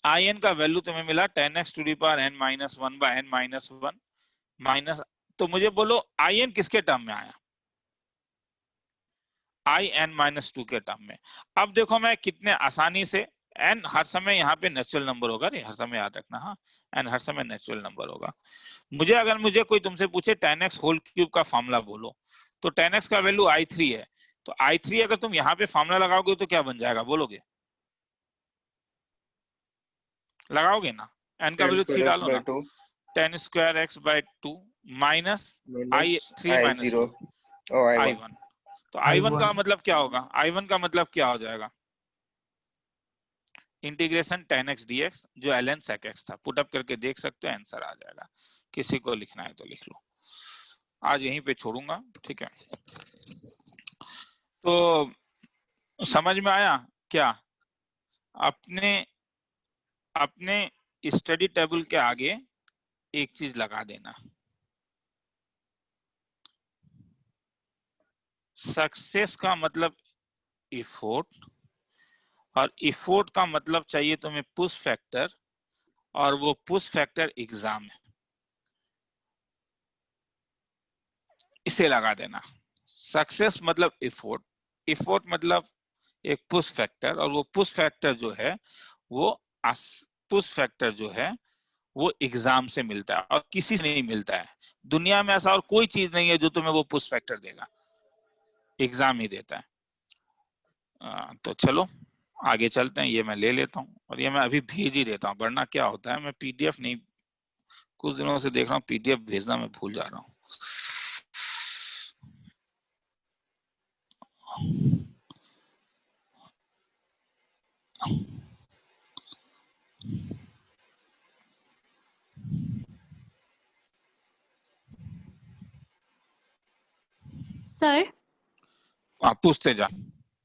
in का वैल्यू तुम्हें मिला 10x to the power n-1 by n-1 minus, तो मुझे बोलो in किसके टर्म में आया? in-2 के टर्म में। अब देखो मैं कितने आसानी से, n हर समय यहाँ पे नेचुरल नंबर होगा, हर समय याद रखना। हाँ, n हर समय नेचुरल नंबर होगा। अगर मुझे कोई तुमसे पूछे 10x होल क्यूब का फॉर्मूला बोलो, तो 10x का वैल्यू i3 है, तो i3 अगर तुम यहाँ पे फॉर्मूला लगाओगे तो क्या बन जाएगा, बोलोगे? लगाओगे ना, n का वैल्यू 3 डालो ना, 10 square x by 2 minus i3 minus 2 i1। तो i1 का मतलब क्या होगा? i1 का मतलब क्या हो जाएगा? इंटीग्रेशन 10x dx, जो ln sec x था, पुट अप करके देख सकते हो, आंसर आ जाएगा। किसी को लिखना है तो लिख लो, आज यहीं पे छोड़ूंगा। ठीक है, तो समझ में आया क्या? अपने अपने स्टडी टेबल के आगे एक चीज लगा देना, सक्सेस का मतलब इफोर्ट, और इफोर्ट का मतलब चाहिए तुम्हें पुश फैक्टर, और वो पुश फैक्टर एग्जाम है, इसे लगा देना। सक्सेस मतलब इफोर्ट, इफोर्ट मतलब एक पुश फैक्टर, और वो पुश फैक्टर जो है वो एग्जाम से मिलता है, और किसी से नहीं मिलता है। दुनिया में ऐसा और कोई चीज नहीं है जो तुम्हें वो पुश फैक्टर देगा, एग्जाम ही देता है। तो चलो आगे चलते हैं, ये मैं ले लेता हूँ, और ये मैं अभी भेज ही देता हूँ, वरना क्या होता है, मैं पीडीएफ नहीं, कुछ दिनों से देख रहा हूँ पीडीएफ भेजना मैं भूल जा रहा हूँ। सर आप पूछते जा।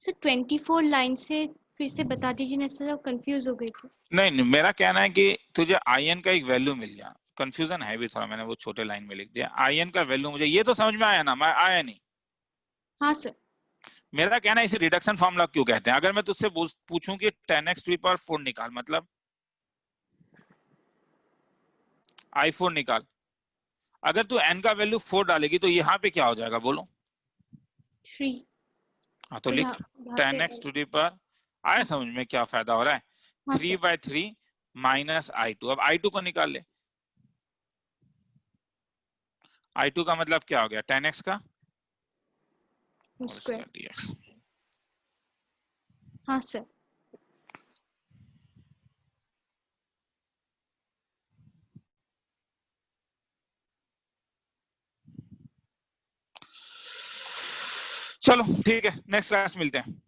सर 24 लाइन से फिर से बता दीजिए ना सर, कंफ्यूज हो गई थी। नहीं, मेरा कहना है कि तुझे आईएन का एक वैल्यू मिल गया, कंफ्यूजन है भी थोड़ा, मैंने वो छोटे लाइन में लिख दिया। आईएन का वैल्यू मुझे ये तो समझ में आया ना, मैं आया नहीं। हाँ सर। मेरा कहना है इसे रिडक्शन फार्मूला क्यों कहते हैं। अगर मैं तुझसे पूछूं कि 10x टू द पावर 4 निकाल, मतलब i4 निकाल, अगर तू n का वैल्यू 4 डालेगी तो यहाँ पे क्या हो जाएगा, बोलो? 3। हाँ, तो लिख 10x टू द पावर, आया समझ में क्या फायदा हो रहा है? 3/3 माइनस i2। अब i2 को निकाल ले, i2 का मतलब क्या हो गया, 10x का होल स्क्वायर। dx। हाँ सर। चलो ठीक है, नेक्स्ट क्लास मिलते हैं।